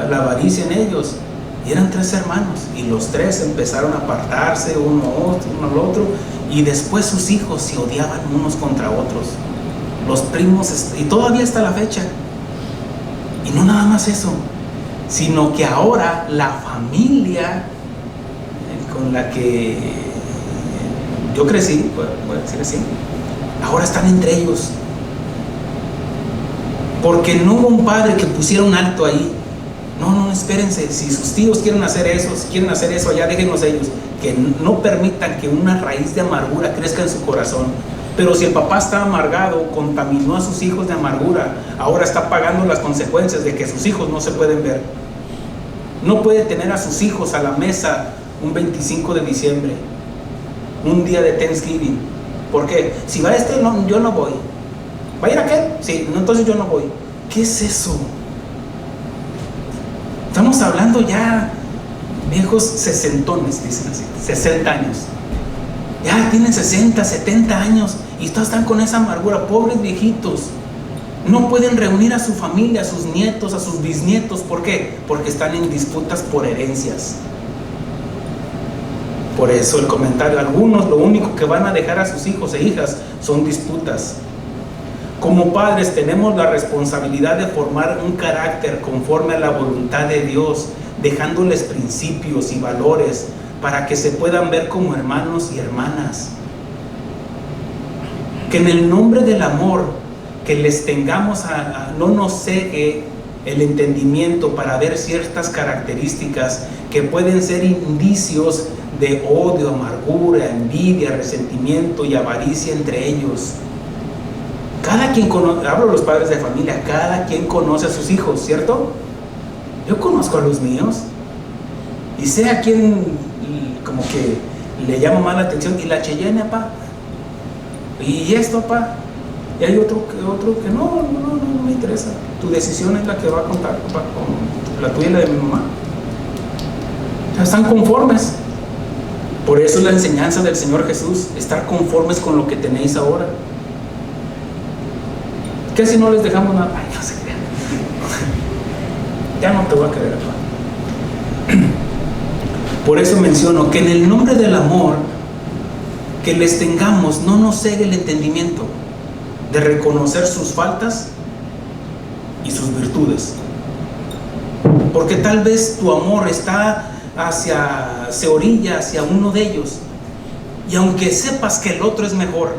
la avaricia en ellos. Y eran 3 hermanos, y los 3 empezaron a apartarse uno al otro, y después sus hijos se odiaban unos contra otros, los primos, y todavía hasta la fecha. Y no nada más eso, sino que ahora la familia con la que yo crecí, voy a decir así, ahora están entre ellos, porque no hubo un padre que pusiera un alto ahí. No, espérense, si sus tíos quieren hacer eso, allá déjenlos ellos, que no permitan que una raíz de amargura crezca en su corazón. Pero si el papá está amargado, contaminó a sus hijos de amargura, ahora está pagando las consecuencias de que sus hijos no se pueden ver. No puede tener a sus hijos a la mesa un 25 de diciembre, un día de Thanksgiving. ¿Por qué? Si va no, yo no voy. ¿Va a ir aquel? Sí, no, entonces yo no voy. ¿Qué es eso? Estamos hablando ya viejos sesentones, dicen así, 60 años. Ya tienen 60, 70 años y todos están con esa amargura. Pobres viejitos. No pueden reunir a su familia, a sus nietos, a sus bisnietos. ¿Por qué? Porque están en disputas por herencias. Por eso el comentario, algunos lo único que van a dejar a sus hijos e hijas son disputas. Como padres tenemos la responsabilidad de formar un carácter conforme a la voluntad de Dios, dejándoles principios y valores para que se puedan ver como hermanos y hermanas. Que en el nombre del amor que les tengamos no nos cegue el entendimiento para ver ciertas características que pueden ser indicios de odio, amargura, envidia, resentimiento y avaricia entre ellos. Cada quien conoce, hablo de los padres de familia, cada quien conoce a sus hijos, ¿cierto? Yo conozco a los míos y sé a quién como que le llama más la atención. Y la Cheyenne, papá, y esto, papá, y hay otro que no me interesa. Tu decisión es la que va a contar, papá, con la tuya y la de mi mamá. O sea, están conformes. Por eso es la enseñanza del Señor Jesús, estar conformes con lo que tenéis ahora. ¿Qué si no les dejamos nada? Ay, no se crean. Ya no te voy a creer, papá. Por eso menciono que en el nombre del amor que les tengamos no nos cegue el entendimiento de reconocer sus faltas y sus virtudes. Porque tal vez tu amor se orilla hacia uno de ellos, y aunque sepas que el otro es mejor.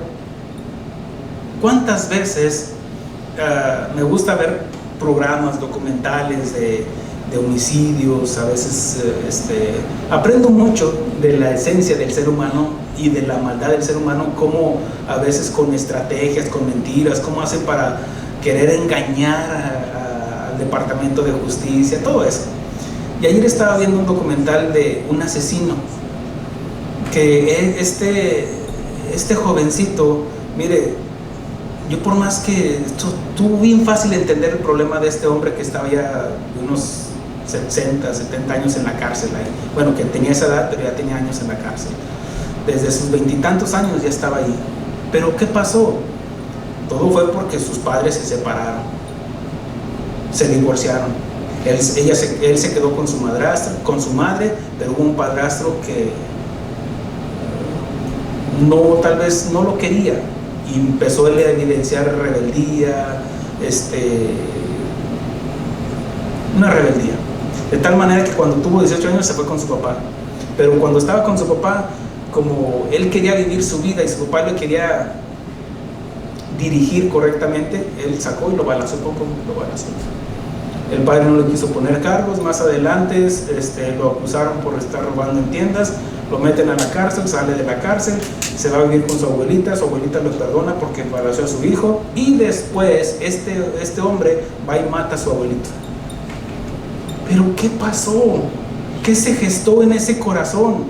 ¿Cuántas veces me gusta ver programas documentales de homicidios? A veces aprendo mucho de la esencia del ser humano y de la maldad del ser humano, cómo a veces con estrategias, con mentiras, cómo hacen para querer engañar al Departamento de Justicia, todo eso. Y ayer estaba viendo un documental de un asesino, que este jovencito, mire, yo por más que estuvo bien fácil entender el problema de este hombre que estaba ya de unos 60, 70 años en la cárcel ahí. Bueno, que tenía esa edad, pero ya tenía años en la cárcel. Desde sus 20 y tantos años ya estaba ahí. Pero ¿qué pasó? Todo fue porque sus padres se separaron, se divorciaron. Él se quedó con su madrastra, con su madre, pero hubo un padrastro que tal vez no lo quería, y empezó él a evidenciar rebeldía, una rebeldía, de tal manera que cuando tuvo 18 años se fue con su papá. Pero cuando estaba con su papá, como él quería vivir su vida y su papá le quería dirigir correctamente, él sacó y lo balazó. El padre no le quiso poner cargos. Más adelante lo acusaron por estar robando en tiendas, lo meten a la cárcel, sale de la cárcel, se va a vivir con su abuelita lo perdona porque balaceó a su hijo, y después este hombre va y mata a su abuelito. Pero ¿qué pasó? ¿Qué se gestó en ese corazón?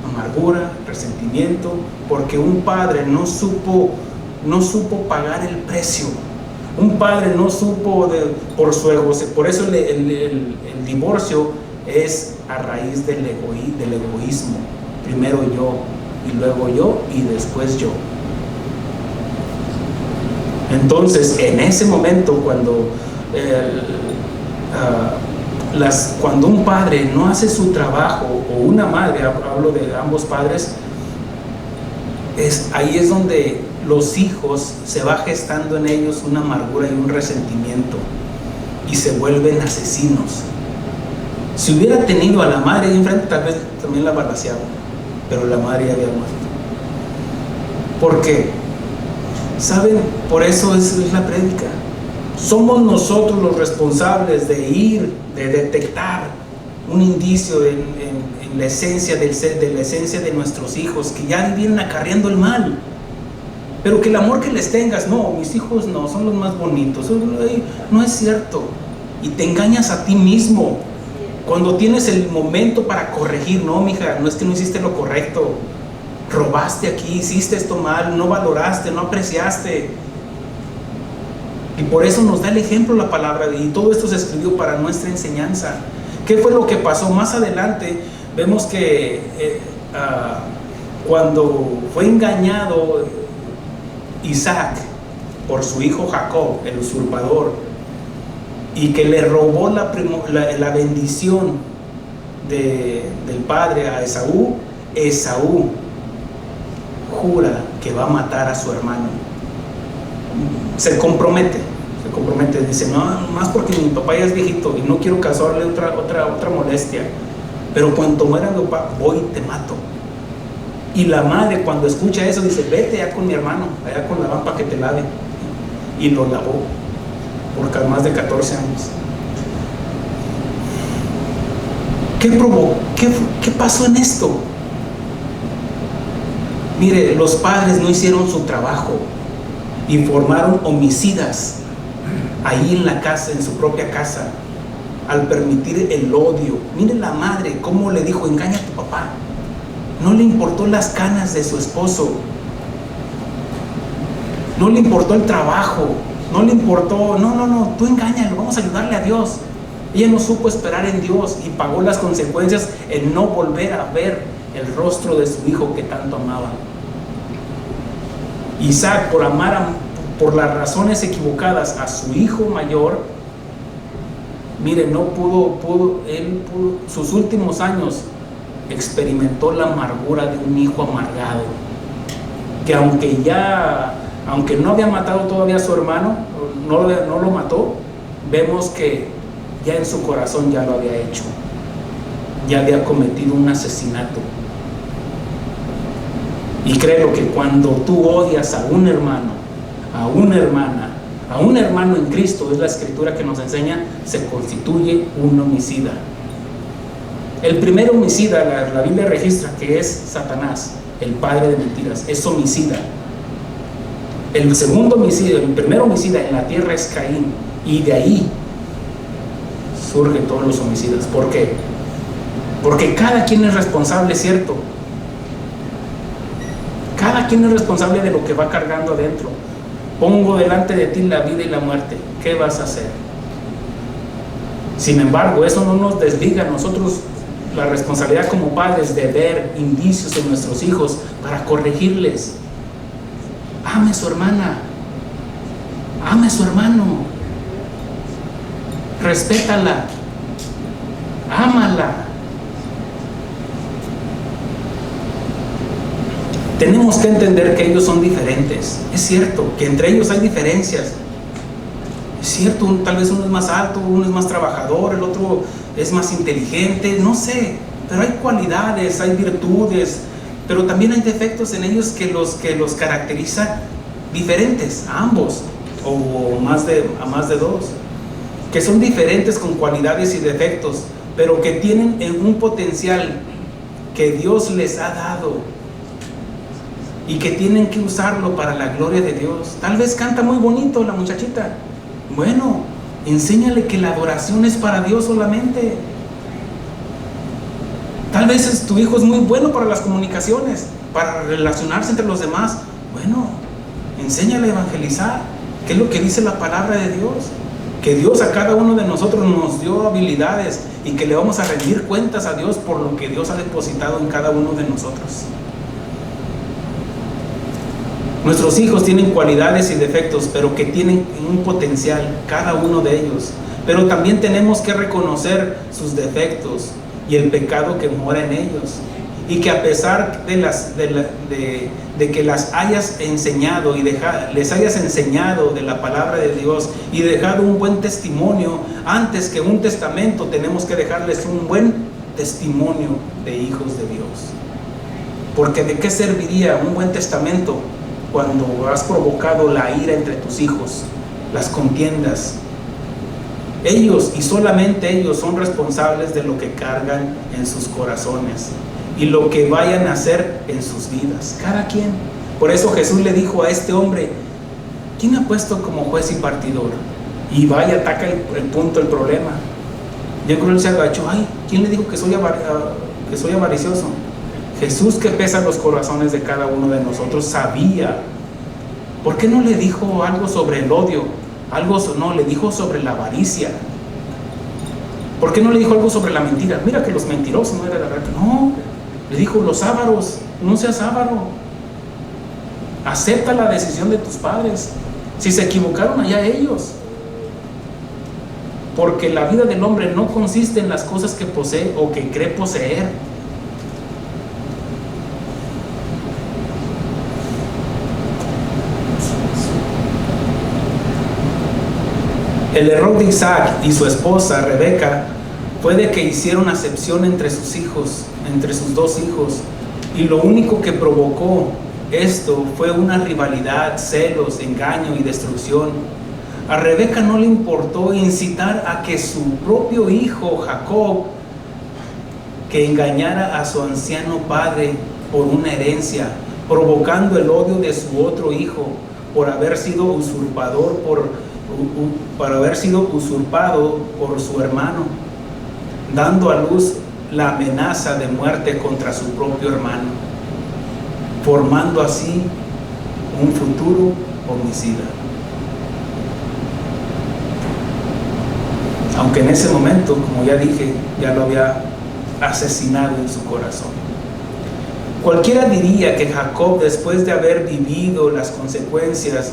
Amargura, resentimiento, porque un padre no supo pagar el precio. Un padre no supo por su ego. Por eso el divorcio es a raíz del egoísmo. Primero yo, y luego yo, y después yo. Entonces, en ese momento, cuando un padre no hace su trabajo, o una madre, hablo de ambos padres, ahí es donde los hijos se va gestando en ellos una amargura y un resentimiento, y se vuelven asesinos. Si hubiera tenido a la madre ahí enfrente, tal vez también la balaceaba, pero la madre ya había muerto. ¿Por qué? ¿Saben? Por eso es la prédica. Somos nosotros los responsables de ir, de detectar un indicio en la esencia de la esencia de nuestros hijos, que ya vienen acarreando el mal. Pero que el amor que les tengas, no, mis hijos no, son los más bonitos. No es cierto. Y te engañas a ti mismo. Cuando tienes el momento para corregir, no, mija, no es que no hiciste lo correcto. Robaste aquí, hiciste esto mal, no valoraste, no apreciaste. Y por eso nos da el ejemplo la palabra, y todo esto se escribió para nuestra enseñanza. ¿Qué fue lo que pasó? Más adelante vemos que cuando fue engañado Isaac por su hijo Jacob, el usurpador, y que le robó la bendición del padre a Esaú, Esaú jura que va a matar a su hermano. Se compromete, dice, no, más porque mi papá ya es viejito y no quiero causarle otra molestia, pero cuando muera mi papá, voy y te mato. Y la madre, cuando escucha eso, dice, vete allá con mi hermano, allá con Labán, para que te lave. Y lo lavó por más de 14 años. ¿Qué pasó en esto? Mire, los padres no hicieron su trabajo y formaron homicidas ahí en la casa, en su propia casa, al permitir el odio. Mire la madre cómo le dijo, engaña a tu papá. No le importó las canas de su esposo, no le importó el trabajo, no le importó, no, tú engáñalo, vamos a ayudarle a Dios. Ella no supo esperar en Dios y pagó las consecuencias en no volver a ver el rostro de su hijo que tanto amaba. Isaac, por amar por las razones equivocadas a su hijo mayor, mire, no pudo, sus últimos años experimentó la amargura de un hijo amargado, que aunque no había matado todavía a su hermano, no lo mató, vemos que ya en su corazón ya lo había hecho, ya había cometido un asesinato. Y creo que cuando tú odias a un hermano, a una hermana, a un hermano en Cristo, es la escritura que nos enseña, se constituye un homicida. El primer homicida, la Biblia registra que es Satanás, el padre de mentiras, es homicida. El segundo homicida, el primer homicida en la tierra es Caín, y de ahí surgen todos los homicidas. ¿Por qué? Porque cada quien es responsable, ¿cierto? Cada quien es responsable de lo que va cargando adentro. Pongo delante de ti la vida y la muerte, ¿qué vas a hacer? Sin embargo, eso no nos desliga a nosotros la responsabilidad como padres de ver indicios en nuestros hijos para corregirles. Ame a su hermana, ame a su hermano, respétala, ámala. Tenemos que entender que ellos son diferentes. Es cierto que entre ellos hay diferencias. Es cierto, tal vez uno es más alto, uno es más trabajador, el otro es más inteligente, no sé, pero hay cualidades, hay virtudes, pero también hay defectos en ellos que los caracteriza diferentes, a ambos, o a más de dos, que son diferentes con cualidades y defectos, pero que tienen un potencial que Dios les ha dado y que tienen que usarlo para la gloria de Dios. Tal vez canta muy bonito la muchachita, bueno, enséñale que la adoración es para Dios solamente. Tal vez tu hijo es muy bueno para las comunicaciones, para relacionarse entre los demás. Bueno, enséñale a evangelizar, que es lo que dice la palabra de Dios, que Dios a cada uno de nosotros nos dio habilidades y que le vamos a rendir cuentas a Dios por lo que Dios ha depositado en cada uno de nosotros. Nuestros hijos tienen cualidades y defectos, pero que tienen un potencial, cada uno de ellos. Pero también tenemos que reconocer sus defectos y el pecado que mora en ellos. Y que a pesar de que las hayas enseñado y les hayas enseñado de la palabra de Dios y dejado un buen testimonio, antes que un testamento, tenemos que dejarles un buen testimonio de hijos de Dios. Porque ¿de qué serviría un buen testamento cuando has provocado la ira entre tus hijos? las contiendas. Ellos y solamente ellos son responsables de lo que cargan en sus corazones y lo que vayan a hacer en sus vidas, cada quien. Por eso Jesús le dijo a este hombre: ¿quién ha puesto como juez y partidor? Y va y ataca el punto, el problema. Yo creo que él se agachó: ay, ¿quién le dijo que soy avaricioso? Jesús, que pesa los corazones de cada uno de nosotros, sabía. ¿Por qué no le dijo algo sobre el odio? No, le dijo sobre la avaricia. ¿Por qué no le dijo algo sobre la mentira? Mira que los mentirosos no era la verdad. No, le dijo: los ávaros, no seas avaro. Acepta la decisión de tus padres. Si se equivocaron, allá ellos. Porque la vida del hombre no consiste en las cosas que posee o que cree poseer. El error de Isaac y su esposa Rebeca fue de que hicieron acepción entre sus hijos, entre sus dos hijos, y lo único que provocó esto fue una rivalidad, celos, engaño y destrucción. A Rebeca no le importó incitar a que su propio hijo Jacob, que engañara a su anciano padre por una herencia, provocando el odio de su otro hijo por haber sido usurpado por su hermano, dando a luz la amenaza de muerte contra su propio hermano, formando así un futuro homicida. Aunque en ese momento, como ya dije, ya lo había asesinado en su corazón. Cualquiera diría que Jacob, después de haber vivido las consecuencias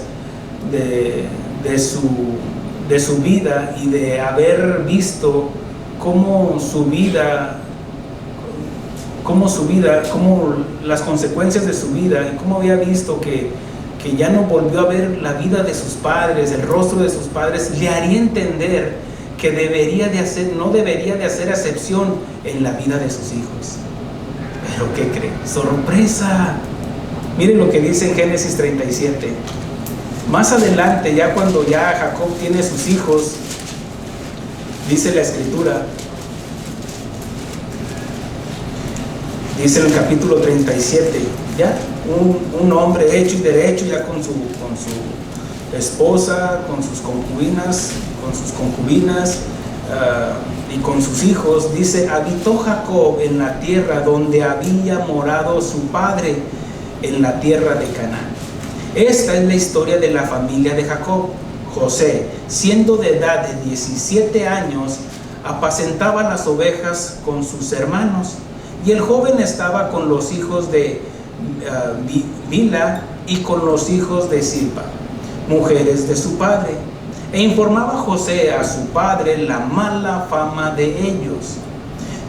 de su vida y de haber visto cómo las consecuencias de su vida, y cómo había visto que ya no volvió a ver la vida de sus padres, el rostro de sus padres, le haría entender que no debería de hacer acepción en la vida de sus hijos. Pero ¿qué cree? ¡Sorpresa! Miren lo que dice en Génesis 37. Más adelante, ya cuando ya Jacob tiene sus hijos, dice la Escritura, dice en el capítulo 37, ya un hombre hecho y derecho, ya con su esposa, con sus concubinas y con sus hijos, dice: habitó Jacob en la tierra donde había morado su padre, en la tierra de Canaán. Esta es la historia de la familia de Jacob. José, siendo de edad de 17 años, apacentaba las ovejas con sus hermanos, y el joven estaba con los hijos de Bilha y con los hijos de Silpa, mujeres de su padre. E informaba José a su padre la mala fama de ellos.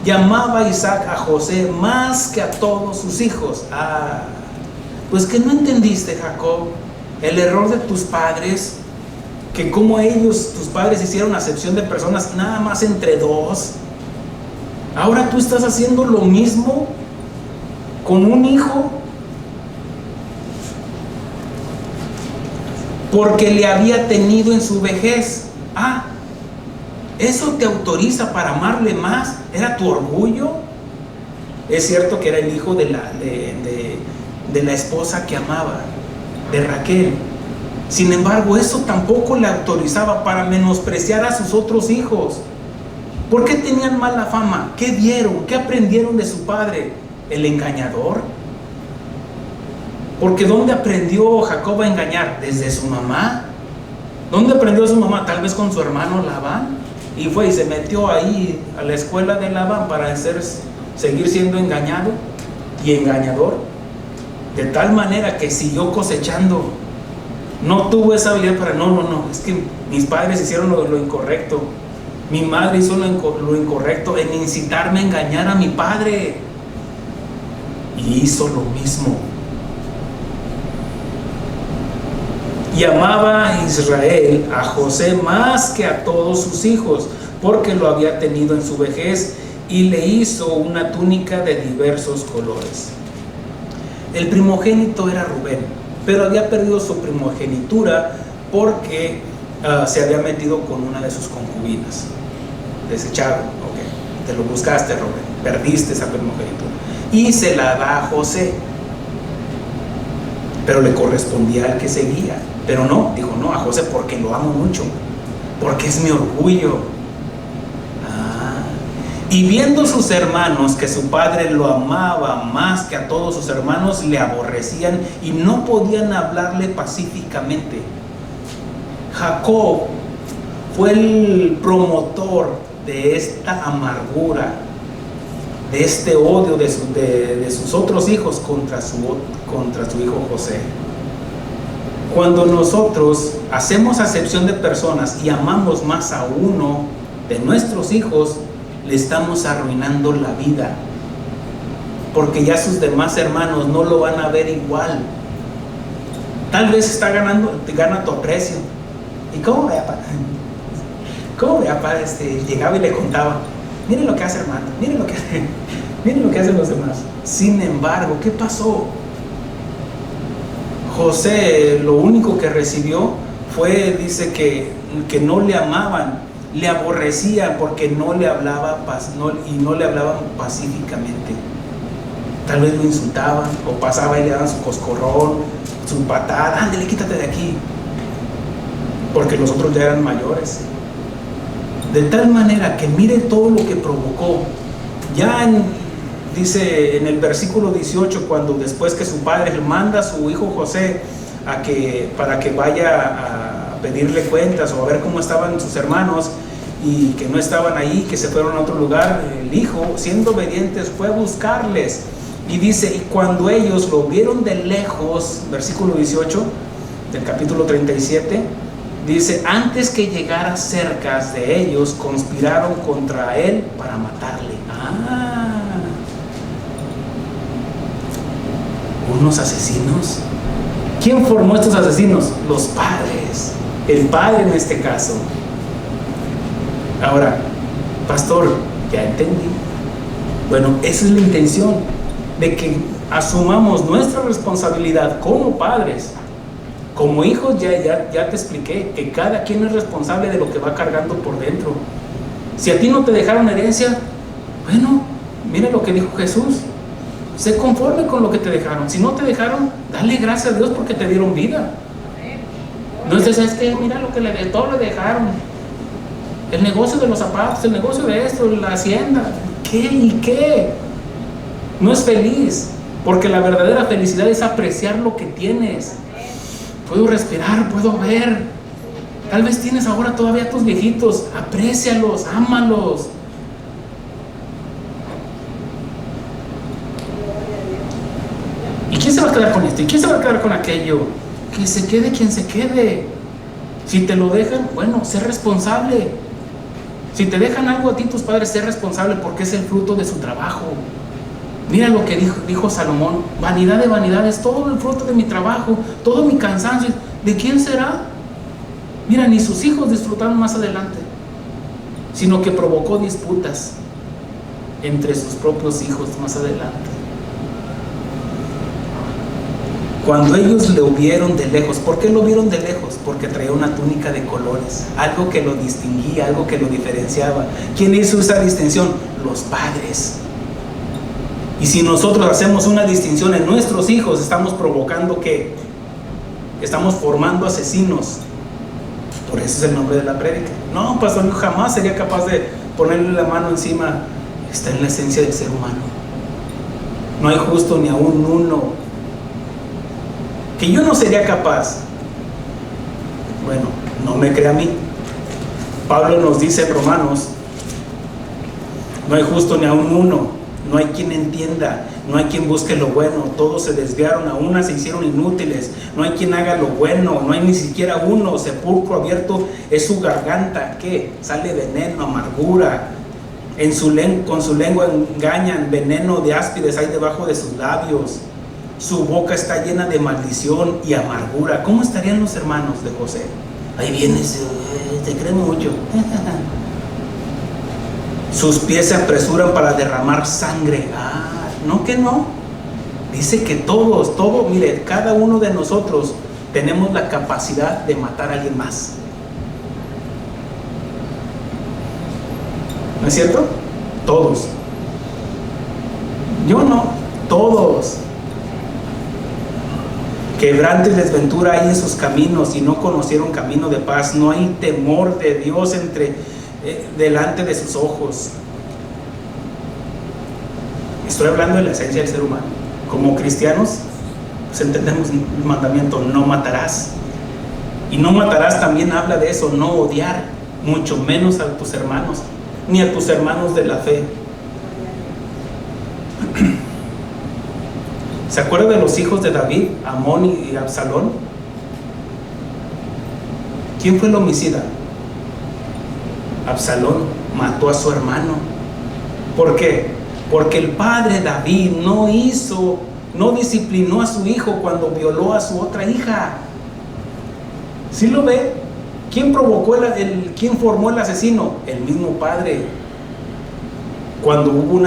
Llamaba Isaac a José más que a todos sus hijos. Pues que no entendiste, Jacob, el error de tus padres, que como tus padres hicieron acepción de personas nada más entre dos. Ahora tú estás haciendo lo mismo con un hijo, porque le había tenido en su vejez. ¿Eso te autoriza para amarle más? ¿Era tu orgullo? Es cierto que era el hijo de la esposa que amaba, de Raquel. Sin embargo, eso tampoco le autorizaba para menospreciar a sus otros hijos. ¿Por qué tenían mala fama? ¿Qué vieron? ¿Qué aprendieron de su padre? ¿El engañador? Porque ¿dónde aprendió Jacob a engañar? ¿Desde su mamá? ¿Dónde aprendió su mamá? Tal vez con su hermano Labán. Y fue y se metió ahí a la escuela de Labán para seguir siendo engañado y engañador. De tal manera que siguió cosechando. No tuvo esa habilidad para, no, es que mis padres hicieron lo incorrecto. Mi madre hizo lo incorrecto en incitarme a engañar a mi padre. Y hizo lo mismo. Y amaba a Israel, a José, más que a todos sus hijos, porque lo había tenido en su vejez, y le hizo una túnica de diversos colores. El primogénito era Rubén, pero había perdido su primogenitura porque se había metido con una de sus concubinas. Desechado, ok, te lo buscaste, Robert, perdiste esa primogenitura. Y se la da a José, pero le correspondía al que seguía. Pero no, dijo no a José porque lo amo mucho, porque es mi orgullo. Y viendo sus hermanos que su padre lo amaba más que a todos sus hermanos, le aborrecían y no podían hablarle pacíficamente. Jacob fue el promotor de esta amargura, de este odio de sus otros hijos contra su hijo José. Cuando nosotros hacemos acepción de personas y amamos más a uno de nuestros hijos, le estamos arruinando la vida, porque ya sus demás hermanos no lo van a ver igual. Tal vez gana tu aprecio. ¿Y cómo ve, papá? ¿Cómo ve, papá? Llegaba y le contaba, miren lo que hace hermano, miren lo que hacen los demás. Sin embargo, ¿qué pasó? José lo único que recibió fue, dice que no le amaban, le aborrecían porque no le hablaban pacíficamente. Tal vez lo insultaban, o pasaba y le daban su coscorrón, su patada, ándale, quítate de aquí, porque los otros ya eran mayores. De tal manera que mire todo lo que provocó. Dice en el versículo 18, cuando después que su padre le manda a su hijo José para que vaya a pedirle cuentas o a ver cómo estaban sus hermanos, y que no estaban ahí, que se fueron a otro lugar, el hijo, siendo obedientes, fue a buscarles. Y dice, y cuando ellos lo vieron de lejos, versículo 18 del capítulo 37, dice, antes que llegara cerca de ellos, conspiraron contra él para matarle. ¿Unos asesinos? ¿Quién formó estos asesinos? Los padres, el padre en este caso. Ahora, pastor, ya entendí. Bueno, esa es la intención, de que asumamos nuestra responsabilidad como padres. Como hijos, ya te expliqué que cada quien es responsable de lo que va cargando por dentro. Si a ti no te dejaron herencia, bueno, mira lo que dijo Jesús, sé conforme con lo que te dejaron. Si no te dejaron, dale gracias a Dios porque te dieron vida. No es que mira lo que todo le dejaron, el negocio de los zapatos, el negocio de esto, la hacienda, ¿qué y qué? No es feliz, porque la verdadera felicidad es apreciar lo que tienes. Puedo respirar, puedo ver. Tal vez tienes ahora todavía a tus viejitos, aprécialos, ámalos. ¿Y quién se va a quedar con esto? ¿Y quién se va a quedar con aquello? Que se quede quien se quede. Si te lo dejan, bueno, sé responsable. Si te dejan algo a ti tus padres, sé responsable, porque es el fruto de su trabajo. Mira lo que dijo Salomón: vanidad de vanidades, todo el fruto de mi trabajo, todo mi cansancio, ¿de quién será? Mira, ni sus hijos disfrutaron más adelante, sino que provocó disputas entre sus propios hijos más adelante. Cuando ellos lo vieron de lejos, ¿por qué lo vieron de lejos? Porque traía una túnica de colores, algo que lo distinguía, algo que lo diferenciaba. ¿Quién hizo esa distinción? Los padres. Y si nosotros hacemos una distinción en nuestros hijos, estamos provocando ¿qué? Estamos formando asesinos. Por eso es el nombre de la prédica. No, pastor, yo jamás sería capaz de ponerle la mano encima. Está en la esencia del ser humano. No hay justo ni aún uno. Que yo no sería capaz. Bueno, no me crea a mí. Pablo nos dice en Romanos: no hay justo ni aún uno, no hay quien entienda, no hay quien busque lo bueno, todos se desviaron, a una se hicieron inútiles, no hay quien haga lo bueno, no hay ni siquiera uno, sepulcro abierto es su garganta, ¿qué? Sale veneno, amargura, con su lengua engañan, veneno de áspides hay debajo de sus labios. Su boca está llena de maldición y amargura. ¿Cómo estarían los hermanos de José? Ahí vienes, te creen mucho. Sus pies se apresuran para derramar sangre. No que no. Dice que todos, mire, cada uno de nosotros tenemos la capacidad de matar a alguien más. ¿No es cierto? Todos. Yo no, todos. Quebranto y desventura hay en sus caminos y no conocieron camino de paz. No hay temor de Dios delante de sus ojos. Estoy hablando de la esencia del ser humano. Como cristianos, pues entendemos el mandamiento: no matarás. Y no matarás también habla de eso: no odiar, mucho menos a tus hermanos, ni a tus hermanos de la fe. ¿Se acuerda de los hijos de David, Amón y Absalón? ¿Quién fue el homicida? Absalón mató a su hermano. ¿Por qué? Porque el padre David no disciplinó a su hijo cuando violó a su otra hija. ¿Sí lo ve? ¿Quién provocó quién formó el asesino? El mismo padre. Cuando hubo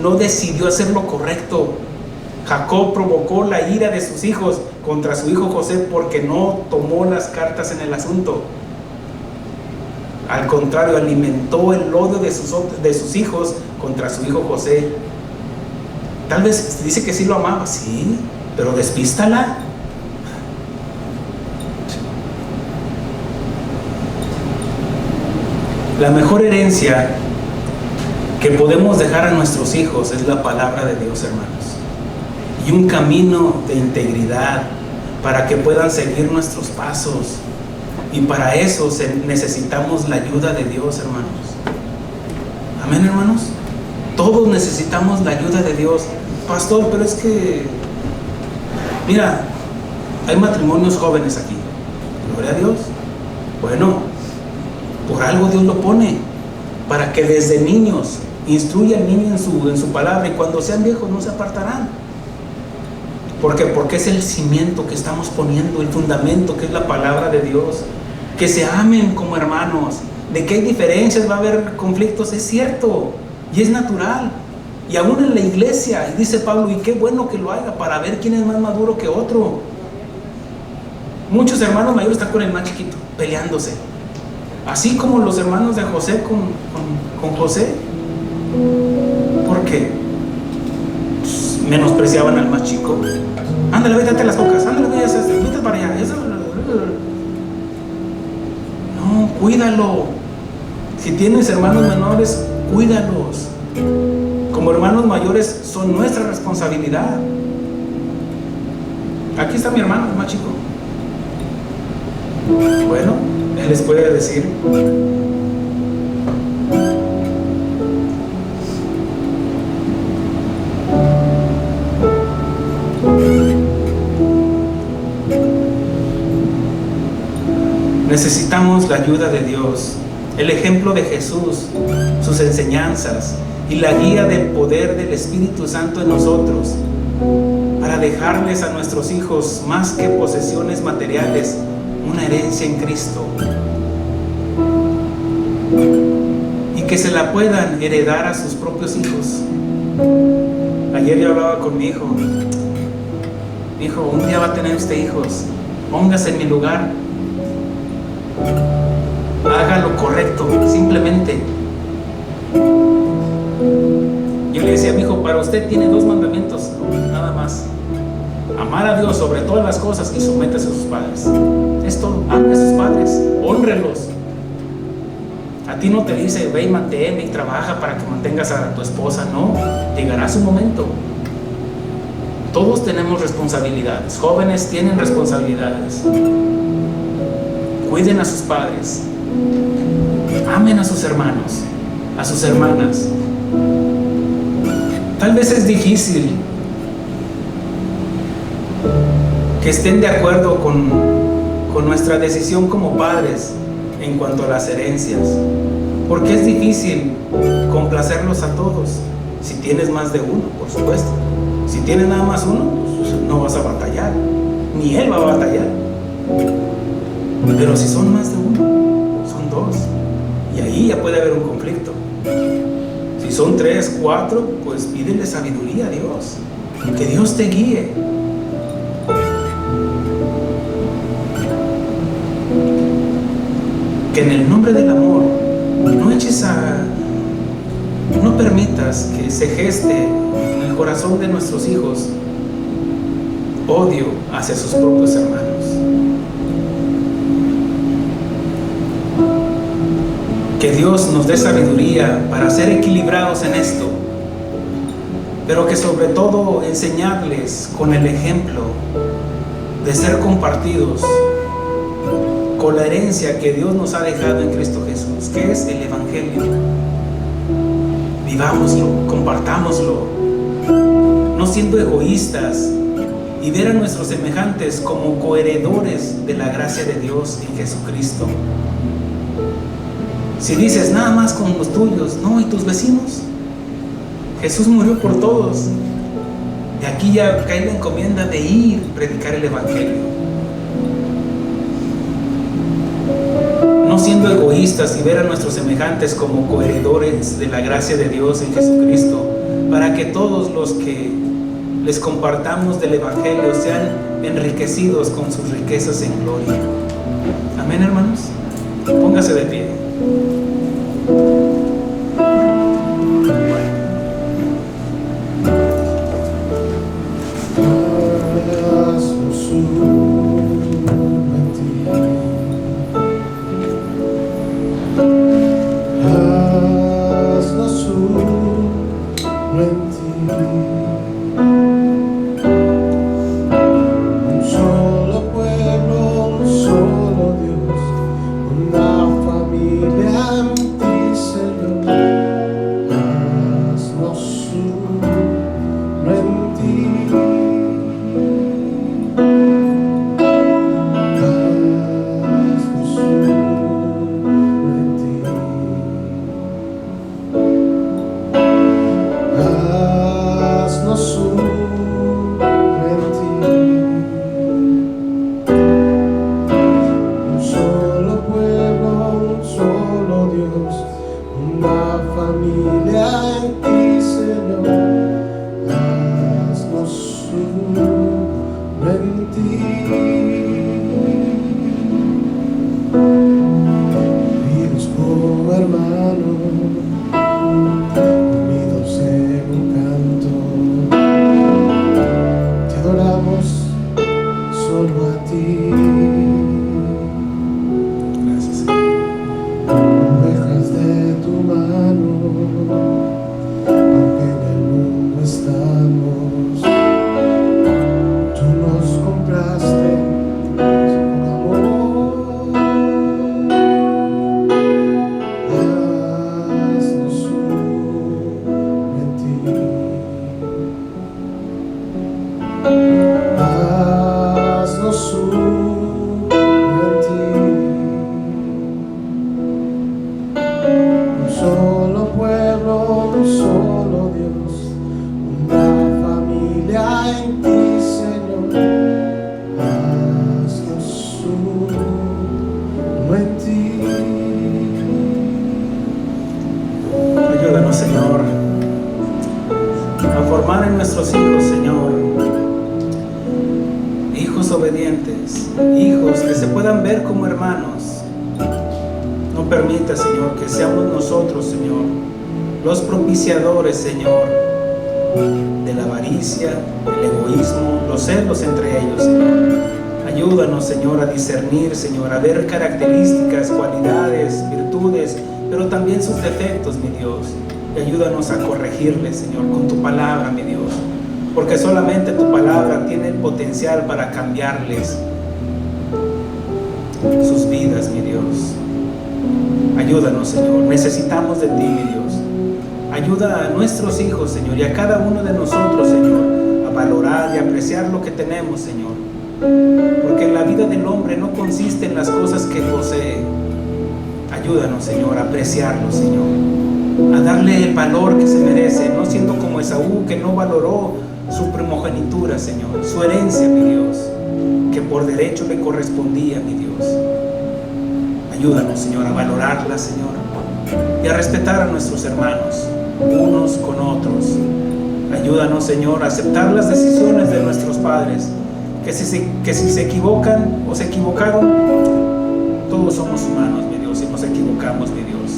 no decidió hacer lo correcto. Jacob provocó la ira de sus hijos contra su hijo José porque no tomó las cartas en el asunto. Al contrario, alimentó el odio de sus hijos contra su hijo José. Tal vez dice que sí lo amaba, sí, pero despístala. La mejor herencia que podemos dejar a nuestros hijos es la palabra de Dios, hermanos, y un camino de integridad para que puedan seguir nuestros pasos. Y para eso necesitamos la ayuda de Dios, hermanos. Amén, hermanos. Todos necesitamos la ayuda de Dios. Pastor, pero es que, mira, hay matrimonios jóvenes aquí. Gloria a Dios. Bueno, por algo Dios lo pone, para que desde niños instruya al niño en su palabra, y cuando sean viejos no se apartarán. ¿Por qué? Porque es el cimiento que estamos poniendo, el fundamento que es la palabra de Dios. Que se amen como hermanos. De que hay diferencias, va a haber conflictos, es cierto, y es natural. Y aún en la iglesia, y dice Pablo, y qué bueno que lo haga, para ver quién es más maduro que otro. Muchos hermanos mayores están con el más chiquito, peleándose. Así como los hermanos de José con José. ¿Por qué? Pues, menospreciaban al más chico. Ándale, vete a las bocas, ándale, vete para allá. No, cuídalo. Si tienes hermanos menores, cuídalos. Como hermanos mayores son nuestra responsabilidad. Aquí está mi hermano, el más chico. Bueno, él les puede decir. Necesitamos la ayuda de Dios, el ejemplo de Jesús, sus enseñanzas y la guía del poder del Espíritu Santo en nosotros, para dejarles a nuestros hijos, más que posesiones materiales, una herencia en Cristo, y que se la puedan heredar a sus propios hijos. Ayer yo hablaba con mi hijo. Mi hijo, un día va a tener usted hijos, póngase en mi lugar, haga lo correcto, simplemente. Yo le decía a mi hijo, para usted tiene 2 mandamientos, nada más: amar a Dios sobre todas las cosas y sométase a sus padres. Es todo. Ame a sus padres, hónrelos. A ti no te dice, ve y mantén y trabaja para que mantengas a tu esposa. No, llegará su momento. Todos tenemos responsabilidades. Jóvenes tienen responsabilidades. Cuiden a sus padres. Amen a sus hermanos, a sus hermanas. Tal vez es difícil que estén de acuerdo con nuestra decisión como padres en cuanto a las herencias, porque es difícil complacerlos a todos. Si tienes más de uno, por supuesto. Si tienes nada más uno, pues no vas a batallar, ni él va a batallar. Pero si son más de uno, son 2, y ahí ya puede haber un conflicto. Si son 3, 4, pues pídele sabiduría a Dios, que Dios te guíe. Que en el nombre del amor No permitas que se geste en el corazón de nuestros hijos odio hacia sus propios hermanos. Que Dios nos dé sabiduría para ser equilibrados en esto, pero que sobre todo enseñarles con el ejemplo de ser compartidos con la herencia que Dios nos ha dejado en Cristo Jesús, que es el Evangelio. Vivámoslo, compartámoslo, no siendo egoístas, y ver a nuestros semejantes como coheredores de la gracia de Dios en Jesucristo. Si dices nada más con los tuyos, no, ¿y tus vecinos? Jesús murió por todos. Y aquí ya cae la encomienda de ir a predicar el Evangelio. No siendo egoístas y ver a nuestros semejantes como coheredores de la gracia de Dios en Jesucristo, para que todos los que les compartamos del Evangelio sean enriquecidos con sus riquezas en gloria. Amén, hermanos. Póngase de pie. Señor, de la avaricia, el egoísmo, los celos entre ellos, Señor. Ayúdanos, Señor, a discernir, Señor, a ver características, cualidades, virtudes, pero también sus defectos, mi Dios. Y ayúdanos a corregirles, Señor, con tu palabra, mi Dios. Porque solamente tu palabra tiene el potencial para cambiarles sus vidas, mi Dios. Ayúdanos, Señor. Necesitamos de ti, mi Dios. Ayuda a nuestros hijos, Señor, y a cada uno de nosotros, Señor, a valorar y apreciar lo que tenemos, Señor. Porque la vida del hombre no consiste en las cosas que posee. Ayúdanos, Señor, a apreciarlo, Señor, a darle el valor que se merece, no siendo como Esaú, que no valoró su primogenitura, Señor, su herencia, mi Dios, que por derecho le correspondía, mi Dios. Ayúdanos, Señor, a valorarla, Señor, y a respetar a nuestros hermanos, unos con otros. Ayúdanos, Señor, a aceptar las decisiones de nuestros padres, que si se equivocan o se equivocaron, todos somos humanos, mi Dios, si nos equivocamos, mi Dios.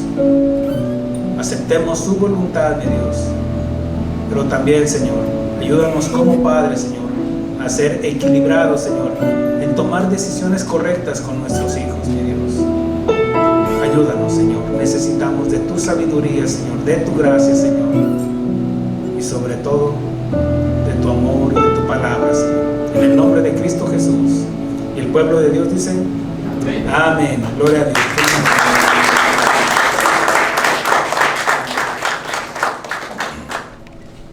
Aceptemos su voluntad, mi Dios. Pero también, Señor, ayúdanos como Padre, Señor, a ser equilibrados, Señor, en tomar decisiones correctas con nuestros hijos, mi Dios. Ayúdanos, Señor. Necesitamos de tu sabiduría, Señor, de tu gracia, Señor. Y sobre todo, de tu amor y de tu palabra, Señor. En el nombre de Cristo Jesús. Y el pueblo de Dios dice, amén. Gloria a Dios.